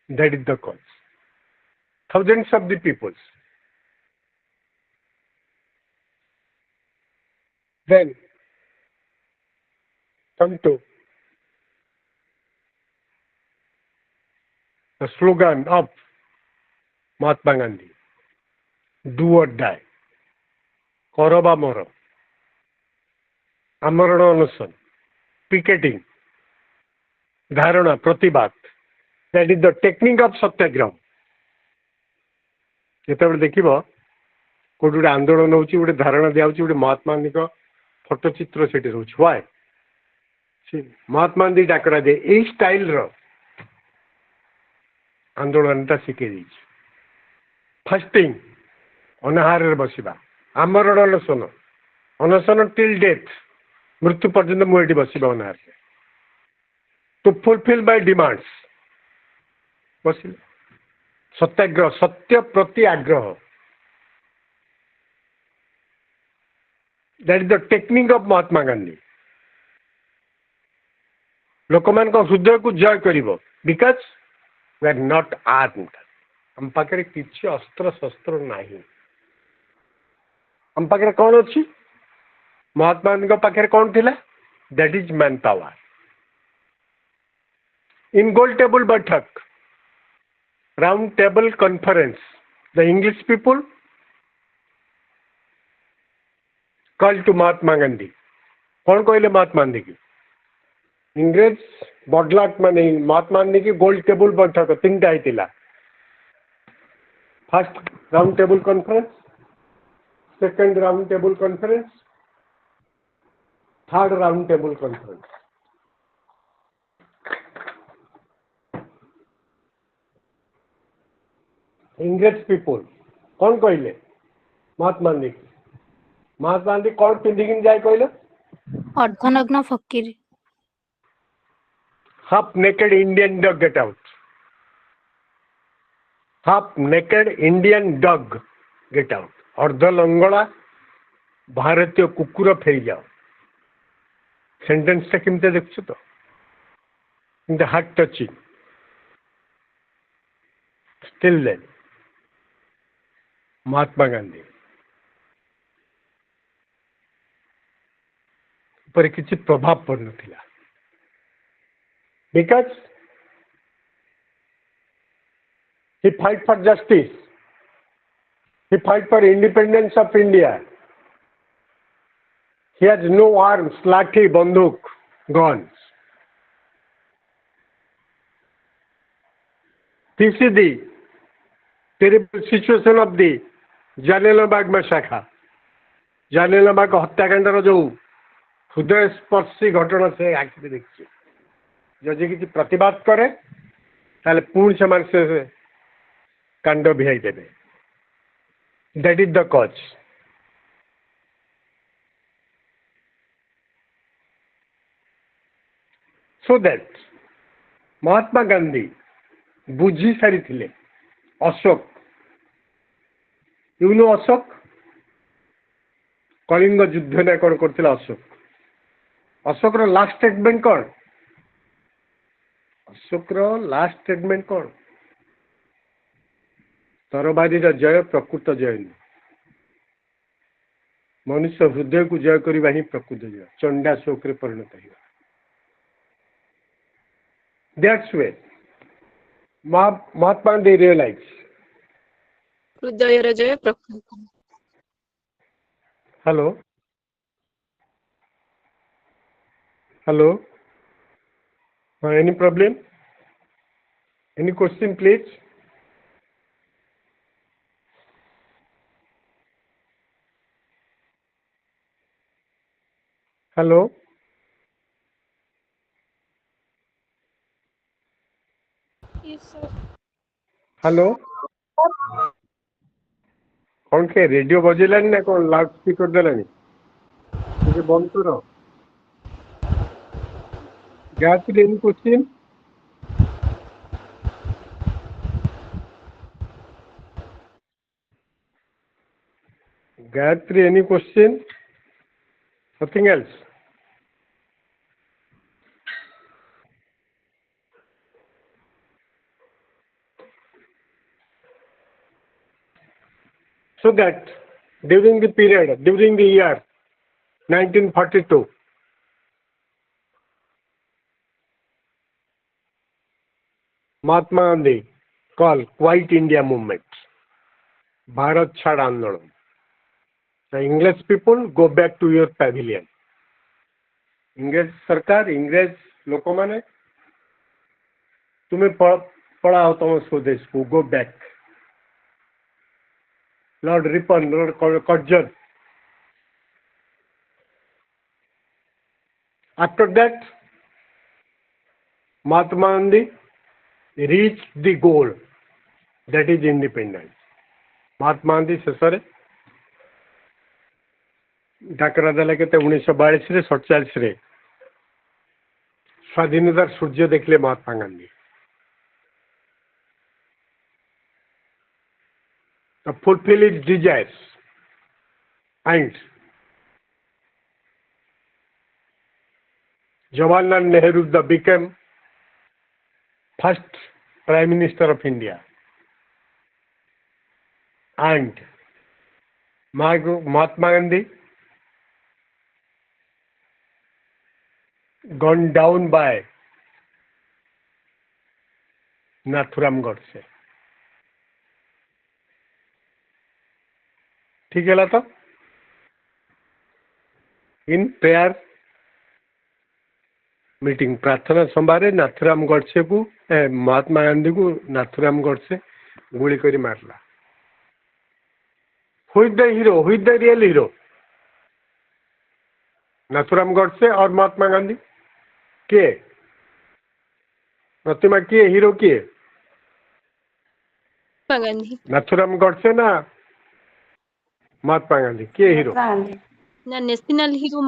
That is the cause. Thousands of the peoples. Then come to the slogan of Mahatma Gandhi. Do or die. करबा मोर. आमरण अनुष्ठान पिकेटिंग धारणा प्रतिवाद. That is the technique of satyagraha. जिते देखिब कोई गोटे आंदोलन होची गोटे धारणा दिया गोटे महात्मा गांधी फोटो चित्र से रोच. व्हाई महात्मा गांधी डाकरा दे यही स्टाइल रो आंदोलन शिखे फास्टिंग अनाहार बसवा आमरण अनशन अनशन टिल डेथ मृत्यु पर्यंत मुझे बसवा अनाहार टू फुलफिल माय डिमांड्स बसिले सत्याग्रह सत्य प्रति आग्रह that is the technique of Mahatma Gandhi लोक मान हृदय को जय कर because we are not armed हम पाखे किसी अस्त्र शस्त्र नहीं हम पाखे कौन अच्छी महात्मा गांधी पाखे कौन थिला that is manpower in गोल टेबल बैठक round table conference the English people call to Mahatma Gandhi कौन कहले महात्मा गांधी की इंग्रेज बदलाट माने महात्मा गांधी की गोल टेबल बैठक तीन टा होता first round table conference second round table conference third round table conference इंग्रेज पीपुल कौन कहले महात्मा गांधी महात्मा गांधी कौन पिंधिकी जाए कहले अर्धनग्न फकीर half naked Indian dog get out half naked Indian dog get out अर्ध लंगड़ा भारतीय कुकुर फेरी जाओ सेंटेंस टा केमते देखु तो heart touching still then Mahatma Gandhi पर किसी प्रभाव पड़ ना because he fight for justice he fight for independence of India he has no arms lathi banduk guns this is the terrible situation of the Jallianwala massacre Jallianwala हत्याकांड जो हृदय स्पर्शी घटना से आखिरी देखिए जदि किसी प्रतिवाद करे ताले पुणी से कांड भिहाई देवे that is the cause so that Mahatma Gandhi बुझी सारी थिले अशोक यू नो अशोक कलिंग युद्ध ना कौन करथिला अशोक अशोक रो लास्ट स्टेटमेंट कौन अशोक रो लास्ट स्टेटमेंट कौन तरबारी जय प्रकृत जय नहीं मनुष्य हृदय को जय करवा ही प्रकृत जय चंडा शोक रे परिणत हो that's way Mahatma Gandhi realize हृदय जय प्रकृति hello hello any problem any question please hello hello कौन के रेडियो बजेलानी ना कौन लाउड स्पीकर देलानी ठीक है बंद करो Gayatri any question Gayatri any question nothing else so that during the period during the year 1942 Mahatma Gandhi called Quiet India movement Bharat Chhad Andolan the English people go back to your pavilion इंग्रेज सरकार इंग्रेज लोक माने तुम्हें पढ़ाओ तुम स्वदेश को go back Lord Ripon, Lord Curzon. After that, Mahatma Gandhi reached the goal, that is independence. Mahatma Gandhi शेष डाकरा देला के 1942 47 स्वाधीनतार सूर्य देखले Mahatma Gandhi to fulfill his desires and Jawaharlal Nehru became first Prime Minister of India and Mahatma Gandhi gone down by Nathuram Godse. ठीक है तो in prayer meeting प्रार्थना संभारे नाथुराम गोडसे को महात्मा गांधी को नाथुराम गोडसे गुली करी मारला. Who is the hero, who is the real hero? Nathuram Godse और महात्मा गांधी के? प्रतिमा किए हीरो किए? गांधी नाथुराम गोडसे ना महात्मा गांधी के हीरो? ना नेशनल हीरो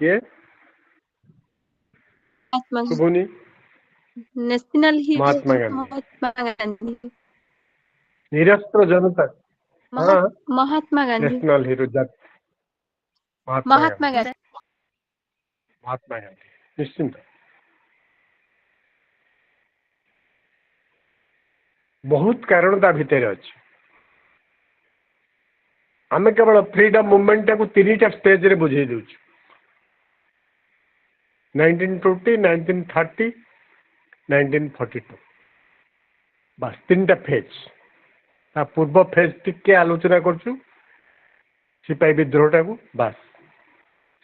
के महात्मा सुबुनी नेशनल हीरो महात्मा गांधी महात्मा गांधी निरस्त्र जनता हाँ महात्मा गांधी नेशनल हीरो जात महात्मा गांधी महात्मा गांधी निश्चिंत बहुत कारण ता भितर अच्छे. आम केवल फ्रीडम मूवमेंट को 3टा स्टेज रे बुझे दूच. 1920, 1930, 1942 बस 3टा फेज. ता पूर्व फेज टिके आलोचना करछु सिपाही विद्रोहटा को बस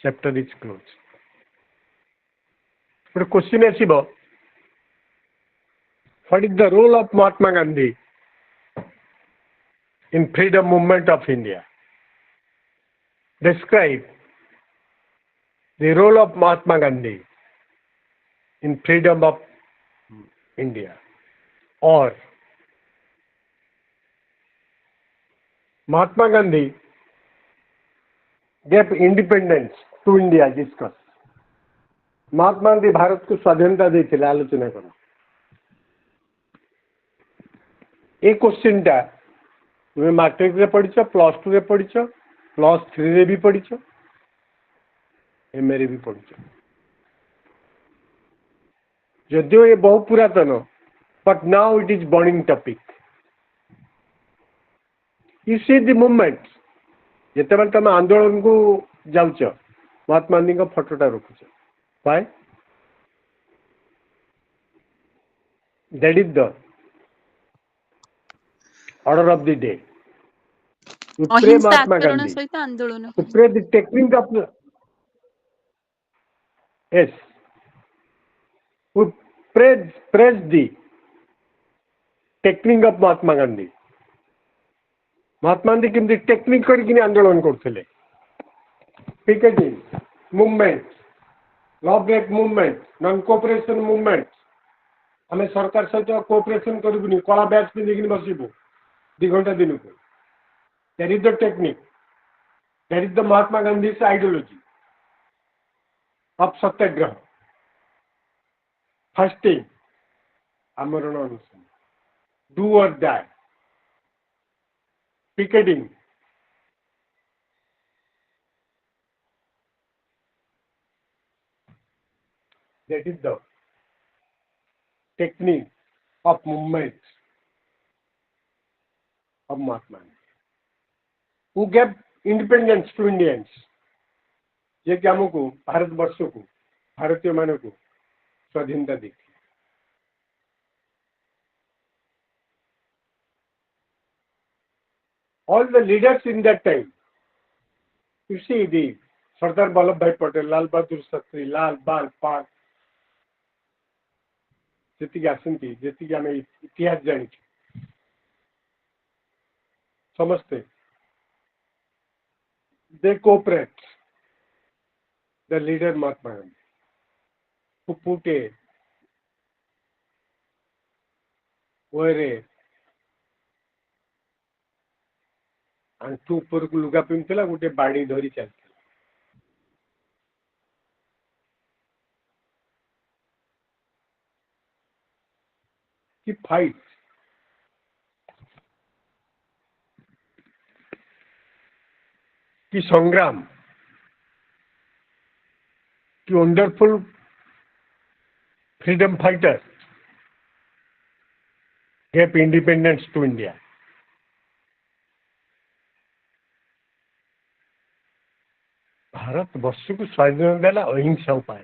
चैप्टर इज क्लोज. गोटे क्वेश्चन आसीबो what is the role of Mahatma Gandhi in freedom movement of India? Describe the role of Mahatma Gandhi in freedom of India. Or Mahatma Gandhi gave independence to India. Discuss. Mahatma Gandhi Bharat को स्वाधीनता देते आलोचना करो. ये question टा तुम्हें मैट्रिक रे पढ़िछ, +2 रे पढ़िछ, +3 रे भी पढ़िछ, एमए रे भी पढ़िछ. यदिओ ये बहुत पुरातन but now it is burning topic. You see the movement जिते तुम आंदोलन को जाऊच महात्मा गांधी का फोटोटा रखुच. Why? That is the order of the day. To pray Mahatma Gandhi. To pray the technique of the, yes. We praise the technique of Mahatma Gandhi. Mahatma Gandhi केमती technique करके आंदोलन करते. Picketing movement, law break movement, non cooperation movement. आम सरकार सहित cooperation करूनी कला batch पिंधिकी बसबू 2 घंटा दिन को. That is the technique. That is the Mahatma Gandhi's ideology of Satyagraha. Fasting, Amarana Anushan, do or die, picketing, that is the technique of movement of Mahatma Gandhi, who gave independence to Indians. जे कि हमको भारत वर्ष को भारतीय मानव को स्वाधीनता दी. All the leaders in that time, you see the Sardar Vallabhbhai Patel, Lal Bahadur Shastri, Lal Bal Pal, जेतिक आसंती जेतिक आम इतिहास जानी समस्ते they cooperate the leader Mahatma Gandhi. who put a wear a ଆଣ୍ଠୁ ଉପରକୁ ଲୁଗା ପିନ୍ଧୁଥିଲା ଗୋଟେ ବାଡ଼ି ଧରି ଚାଲିଥିଲା। କି ଫାଇଟ୍, କି ସଂଗ୍ରାମ, କି ୱଣ୍ଡରଫୁଲ freedom fighter gave independence to India. Bharat वर्ष को स्वाधीनता देला अहिंसा उपाय।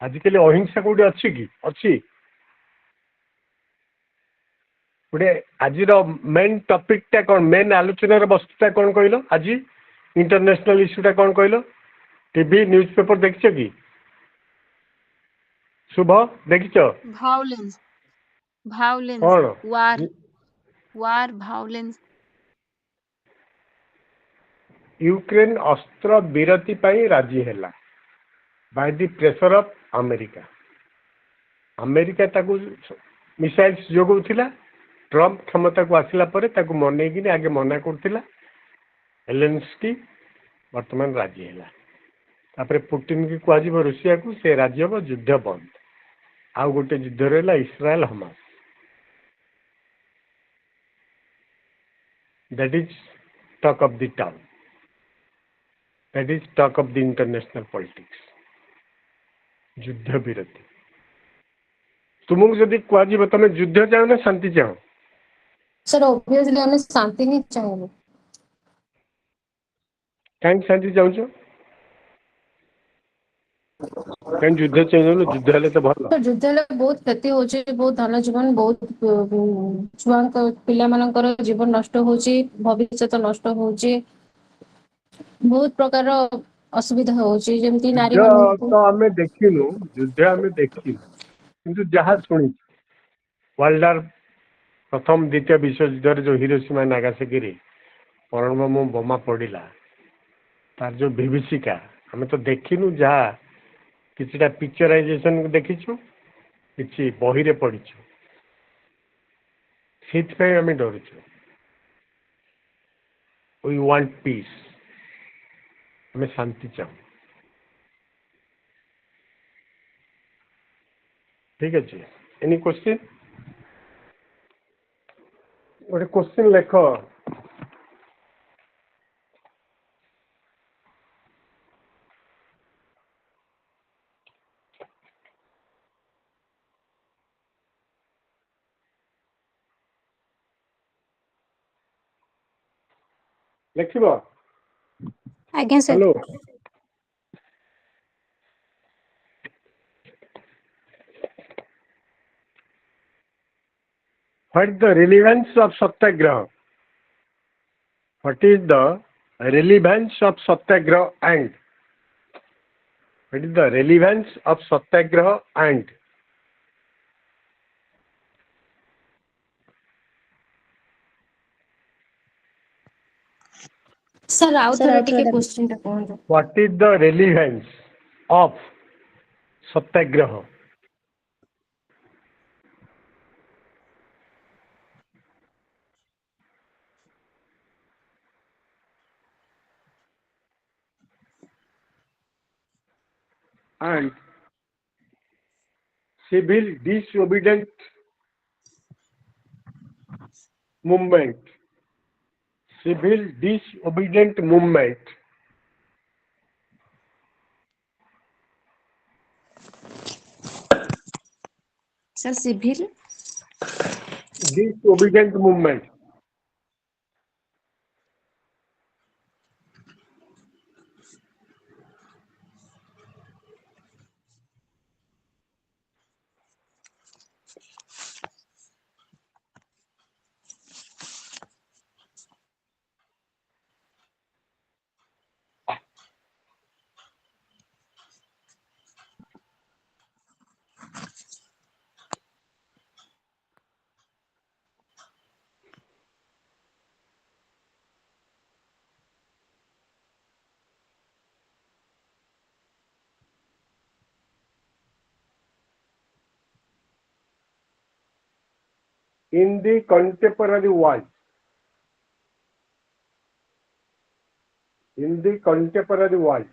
आजिकल अहिंसा कोटी अच्छी कि अच्छी गोटे आज मेन टॉपिक कौन, मेन आलोचनार वस्तुटा कौन कहल, आज इंटरनेशनल इश्यूटा कौन कहल, टीवी न्यूज पेपर देखिछ कि शुभ देखिछ violence violence कौन war violence यूक्रेन अस्त्र विरति पाई राजी हैला by the pressure of America. America ताकू मिसाइल्स जोगौथिला, ट्रम्प क्षमता को आसिला परे ताकू मने कि आगे मना करथिला, एलेंस्की वर्तमान राजी हैला। तापरे पुतिन की कहजिबो रूसिया को से राज्य हो युद्ध बंद। आउ गोटे युद्ध रहला Israel Hamas. That is talk of the town, that is talk of the international politics. युद्ध विरति तुमको जदि कहजिबो तमे युद्ध चाहो ना शांति चाहो? सर ऑब्वियसली हमें शांति ही चाहिए। कहीं शांति चाहूଛ? कहीं युद्ध चाहिए? युद्ध हेले तो भल। तो युद्ध हेले बहुत क्षति होची, बहुत धन जीवन, बहुत छुआंक पिला मानकर जीवन नष्ट होची, भविष्यत नष्ट होची, बहुत प्रकार असुविधा होची, जेमती नारी युद्ध मानक। तो आमे देखिनु, युद्ध आमे देखिनु, किंतु जहाँ सुनी वर्ल्ड वार प्रथम द्वितीय विश्व युद्ध जो हिरोशिमा नागासाकी रे परमाणु बोमा पड़िला, तार जो विभीषिका आमे तो देखिनु, जहाँ किछिटा पिक्चराइजेशन देखिछु, किछि बही रे पढ़िछु, सेथि आमे डरुछु। वी वांट पीस, हमें शांति चाहू। ठीक अच्छे, एनी क्वेश्चन? गोटे क्वेश्चन लेख। लिखिब? आज्ञा sir. Hello, what is the relevance of satyagraha? What is the relevance of satyagraha and what is the relevance of satyagraha and sir आउ थोड़ा टिके क्वेश्चन टा कोन? what is the relevance of satyagraha? And civil disobedient movement, civil disobedient movement sir civil disobedient movement in the contemporary world. In the contemporary world.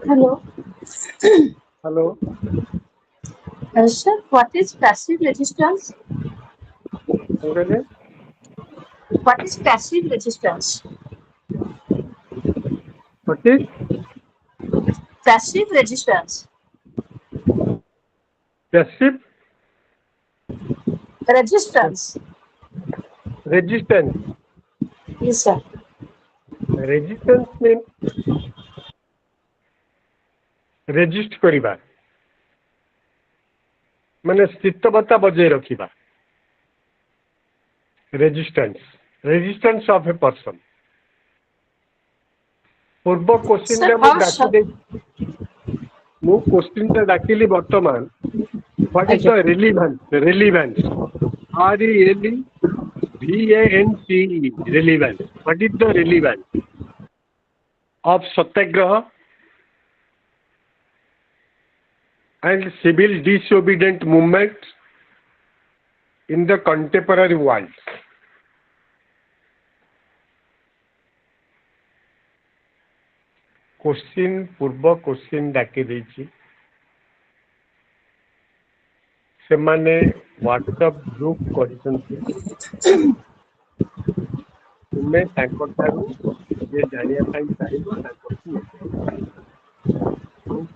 Hello. Hello. Sir, what is passive resistance? Okay. What is passive resistance? What is Passive resistance. passive Resistance. resistance? Yes, sir. Resistance means resist करिबा माने स्थितवता बजाय रखिबा resistance of a person पूर्व question Sir, रे how डाकी दे मु question रे डाकिली वर्तमान what is the relevance RELEVANCE relevance what is the relevance of satyagraha and civil disobedient movement in the contemporary world. Question पूर्व question डाकी देछि से माने व्हाट्सएप ग्रुप करिसंती तुमे ताको तारू जे जानिया पाई चाहिबो ताको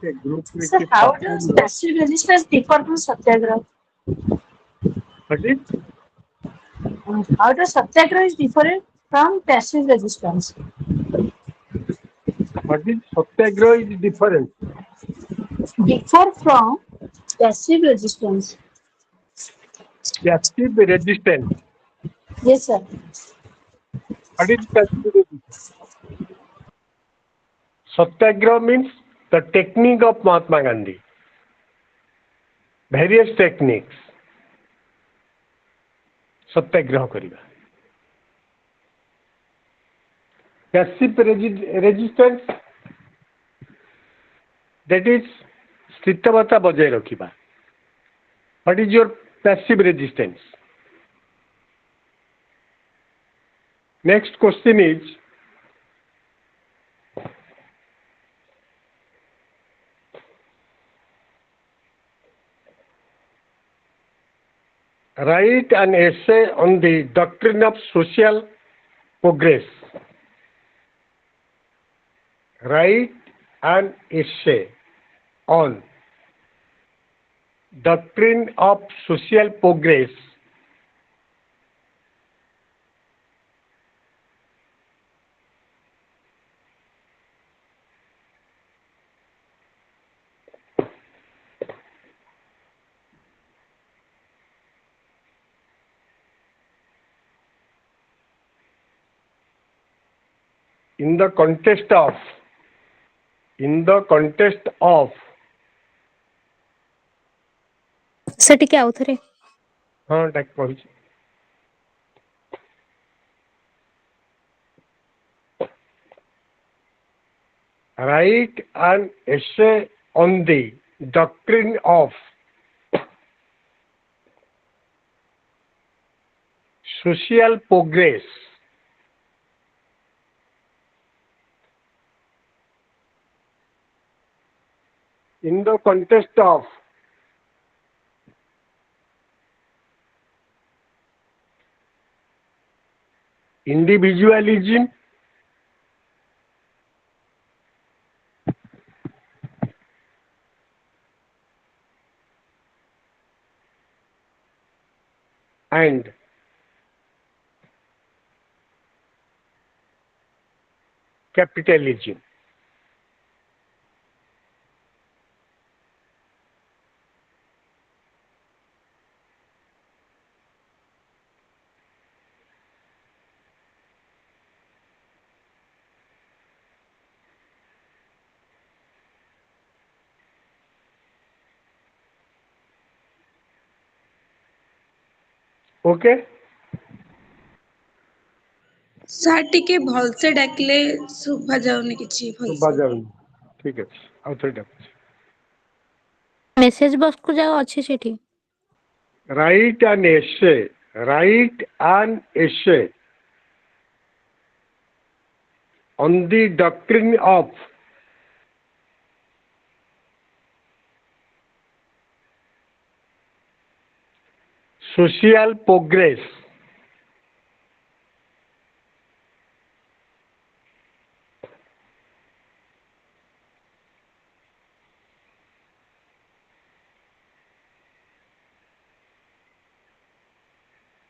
से ग्रुप रे sir, के how does Pathani passive resistance differ from satyagraha? What is How does satyagraha is different from passive resistance? satyagraha is different. Differ from passive resistance. Passive resistance. Yes, sir. What is passive resistance? Satyagraha means the technique of Mahatma Gandhi. Various techniques. Satyagraha kariba. Passive resistance, that is sthitavata bajay rakhiba. What is your passive resistance? Next question is, write an essay on the doctrine of social progress. Write an essay on doctrine of social progress. In the context of ସେ ଟିକେ ଆଉଥରେ हाँ डाक कहूँ write an essay on the doctrine of social progress. In the context of individualism and capitalism. Okay sir ଟିକେ ଭଲସେ ଡାକିଲେ ଶୁଭା ଯାଉନି କିଛି ଭଲସେ। ବାଜାଉ ठीक है ଆଉ ଥରେ ଡାକୁଛି ମେସେଜ ବକ୍ସକୁ ଯାଉ ଅଛି ସେଠି। write an essay on the doctrine of social progress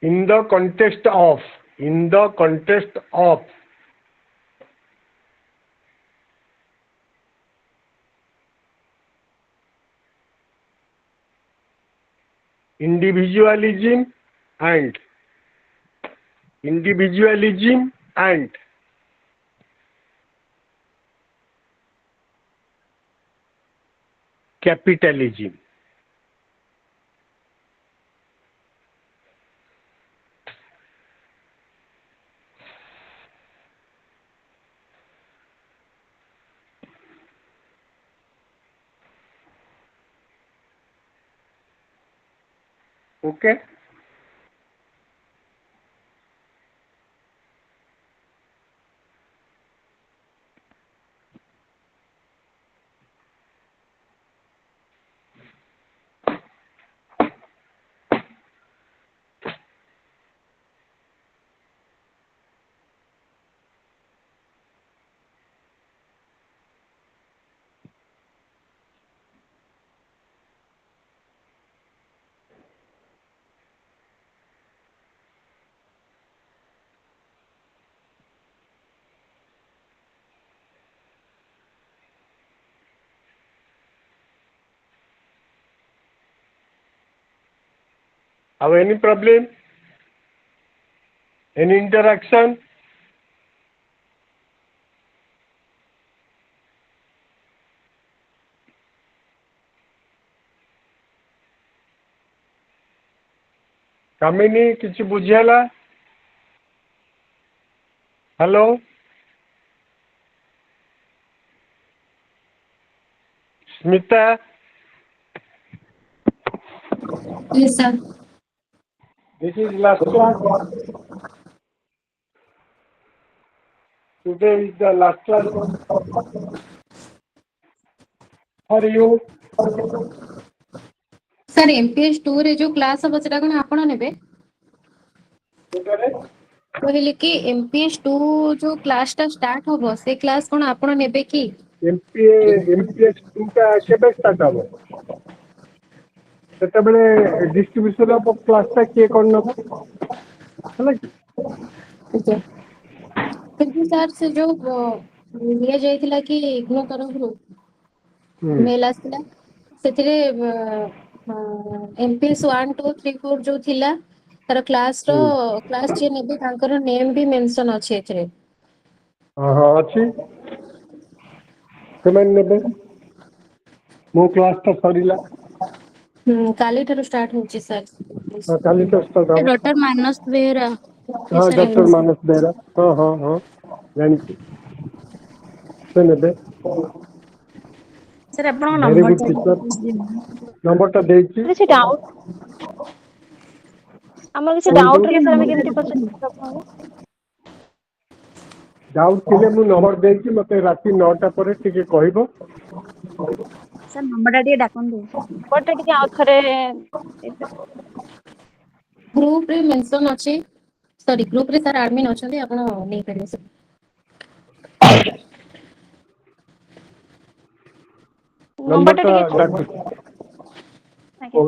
in the context of individualism and capitalism. Okay. Have any problem? Any interaction? कामिनी किसी बुझेला? Hello Smita Yes, sir. this is last class. Today is the last class for you. Sir MPS 2 ରେ ଯୋଉ class ହବ ସେଟା କଣ ଆପଣ ନେବେ? କହିଲି କି MPS 2 ଯୋଉ କ୍ଲାସ ଟା ଷ୍ଟାର୍ଟ ହବ ସେ କ୍ଲାସ କଣ ଆପଣ ନେବେ କି? MPS 2 ଟା କେବେ start ହବ? ସେତେବେଳେ distribution of class ଟା କିଏ କଣ ନବ? ହେଲା କି? ଆଜ୍ଞା। କିନ୍ତୁ ସାର୍ ସେ ଯୋଉ ନିଆଯାଇଥିଲା କି ଇଗ୍ନୋ ତରଫରୁ ମେଲ୍ ଆସିଥିଲା ସେଥିରେ MPS 1 2 3 4 ଯୋଉ ଥିଲା ତାର କ୍ଲାସ ଯିଏ ନେବେ ତାଙ୍କର ନେମ୍ ବି ମେନସନ ଅଛି ଏଥିରେ। ହଁ ଅଛି ସେମାନେ ନେବେ ମୋ କ୍ଲାସ ଟା ସରିଲା କାଲି ଠାରୁ ଷ୍ଟାର୍ଟ ହଉଛି ସାର୍। କାଲି ତ start ହବ ଡକ୍ଟର ମାନସ ବେହେରା ହଁ ଡକ୍ଟର ମାନସ ବେହେରା ହଁ ଜାଣିଛି ସେ ନେବେ ସାର୍ ଆପଣଙ୍କ ଭେରି ଗୁଡ୍ ଟିଚର ନମ୍ବରଟା ଦେଇଛି କିଛି ଡାଉଟ୍ ଆମର କିଛି କୁହନ୍ତୁ ଡାଉଟ୍ ହେଲେ ସାର୍ ଆମେ କେମିତି ପଚାରିବୁ ଆପଣଙ୍କୁ? ଡାଉଟ୍ ଥିଲେ ମୁଁ ନମ୍ବର ଦେଇଛି ମତେ ରାତି 9ଟା ପରେ ଟିକେ କହିବ ସାର୍ ନମ୍ବରଟା ଟିକେ ଡାକନ୍ତୁ। ଗୋଟେ ଟିକେ ଆଉ ଥରେ ଗ୍ରୁପ ରେ ମେନସନ ଅଛି ସରି ଗ୍ରୁପ ରେ ସାର୍ ଆଡମିନ୍ ଅଛନ୍ତି ଆପଣ ନେଇପାରିବେ ସାର୍। ନମ୍ବରଟା ନମ୍ବରଟା ଟିକେ ଡାକୁଛି ଆଜ୍ଞା।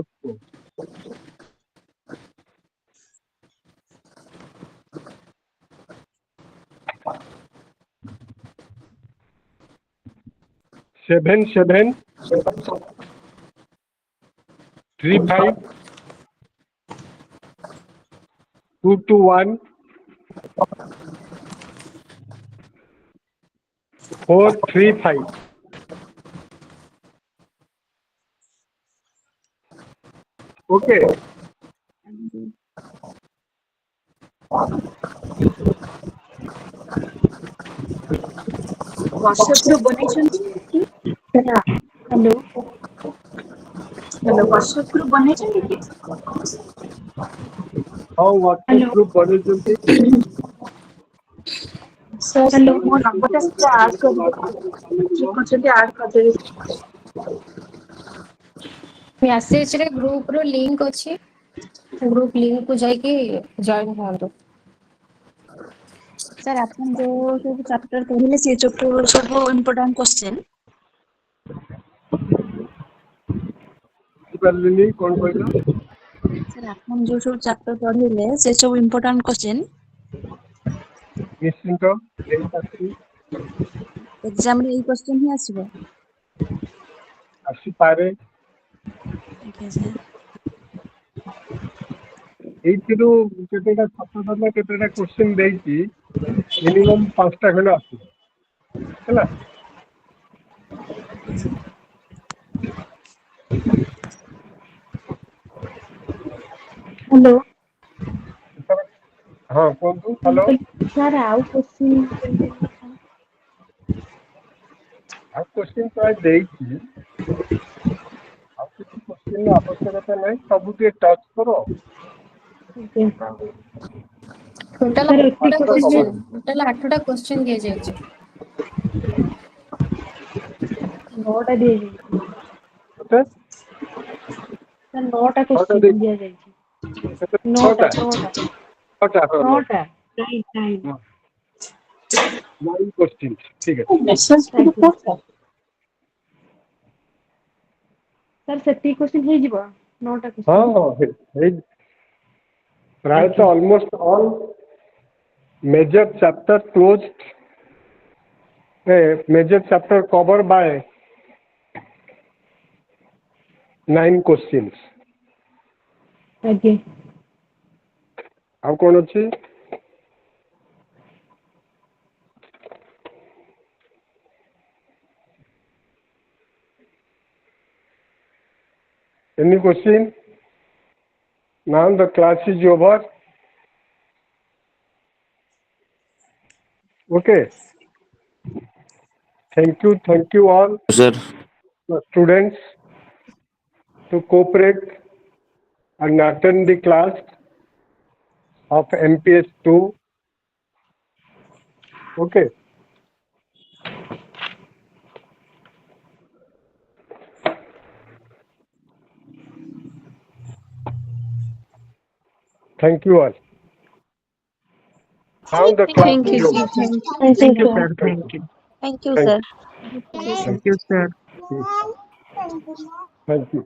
77 35 221 435 ओके WhatsApp group ବନେଇଛନ୍ତି କି? ହ୍ୟାଲୋ ହ୍ୟାଲୋ WhatsApp group ବନେଇଛନ୍ତି କି? ହଁ WhatsApp group ବନେଇଛନ୍ତି। ସାର୍ ମୋ ନମ୍ବରଟା ସେଥିରେ ଆଡ୍ କରିଦେବେ। କିଏ କରିଛନ୍ତି ଆଡ୍ କରିଦେବେ। ମେସେଜରେ ଗ୍ରୁପ ର ଲିଙ୍କ ଅଛି, ଗ୍ରୁପ ଲିଙ୍କ କୁ ଯାଇକି ଜଏନ୍ ହୁଅନ୍ତୁ। ସାର୍ ଆପଣ ଯୋଉ ସବୁ ଚାପ୍ଟର କହିଲେ ସେ ସବୁ ଇମ୍ପୋର୍ଟାଣ୍ଟ କ୍ୱେଶ୍ଚେନ୍। ବୁଝିପାରିଲିନି କଣ କହିଲ? ସାର୍ ଆପଣ ଯୋଉ ସବୁ ଚାପ୍ଟର ପଢେଇଲେ ସେ ସବୁ ଇମ୍ପୋର୍ଟାଣ୍ଟ କ୍ୱେଶ୍ଚେନ୍। ନିଶ୍ଚିନ୍ତ ଦେଇପାରିବି। ଏକ୍ସାମରେ ଏଇ କ୍ୱେଶ୍ଚେନ୍ ହିଁ ଆସିବ। ଆସିପାରେ। ଆଜ୍ଞା ସାର୍। ଏଇଥିରୁ କେତେଟା ଛାତ୍ର କେତେଟା କୋଶ୍ଚିନ୍ ଦେଇଛି, ମିନିମମ୍ 5ଟା ଖଣ୍ଡେ ଆସିବ ହେଲା। ହ୍ୟାଲୋ ହଁ କୁହନ୍ତୁ। ହ୍ୟାଲୋ। ସାର୍ ଆଉ କ୍ୱେଶ୍ଚେନ୍ ଆଉ କୋଶ୍ଚିନ୍ ପ୍ରାୟ ଦେଇଛି, ଆଉ କିଛି କୋଶ୍ଚିନ୍ ଆବଶ୍ୟକତା ନାହିଁ, ସବୁ ଟିକେ ଟଚ୍ କର। ଟୋଟାଲ ସାର୍ ଏତେ 8ଟା କ୍ୱେଶ୍ଚେନ୍ କ୍ୱେଶ୍ଚେନ୍, ଟୋଟାଲ 8ଟା କ୍ୱେଶ୍ଚେନ୍ ଦିଆଯାଇଛି। 9ଟା ଦିଆଯାଇଛି। କେତେ? ସାର୍ 9ଟା 6ଟା କ୍ୱେଶ୍ଚେନ୍ ଦେଇଛି। ଦିଆଯାଇଛି। କେତେ? 9ଟା 6ଟା 9ଟା 6ଟା ହଁ 9ଟା ଟାଇମ୍। 9 କୋଶ୍ଚିନ୍ ଠିକ ଅଛି। ସାର୍ ସେତିକି କ୍ୱେଶ୍ଚେନ୍ ହେଇଯିବ 9ଟା ହଁ କ୍ୱେଶ୍ଚେନ୍। ହଁ ହେଇ ପ୍ରାୟତଃ almost all major chapter closed, a major chapter covered by 9 questions. ଆଜ୍ଞା। ଆଉ କଣ ଅଛି? Any question? Now the class is over. Okay. Thank you all sir. students to cooperate and attend the class of MPS 2. Okay. Thank you all. Now the class Thank you, is sir. over. Thank you sir. Thank you. Thank you, Thank sir. you. Thank you sir. Thank you.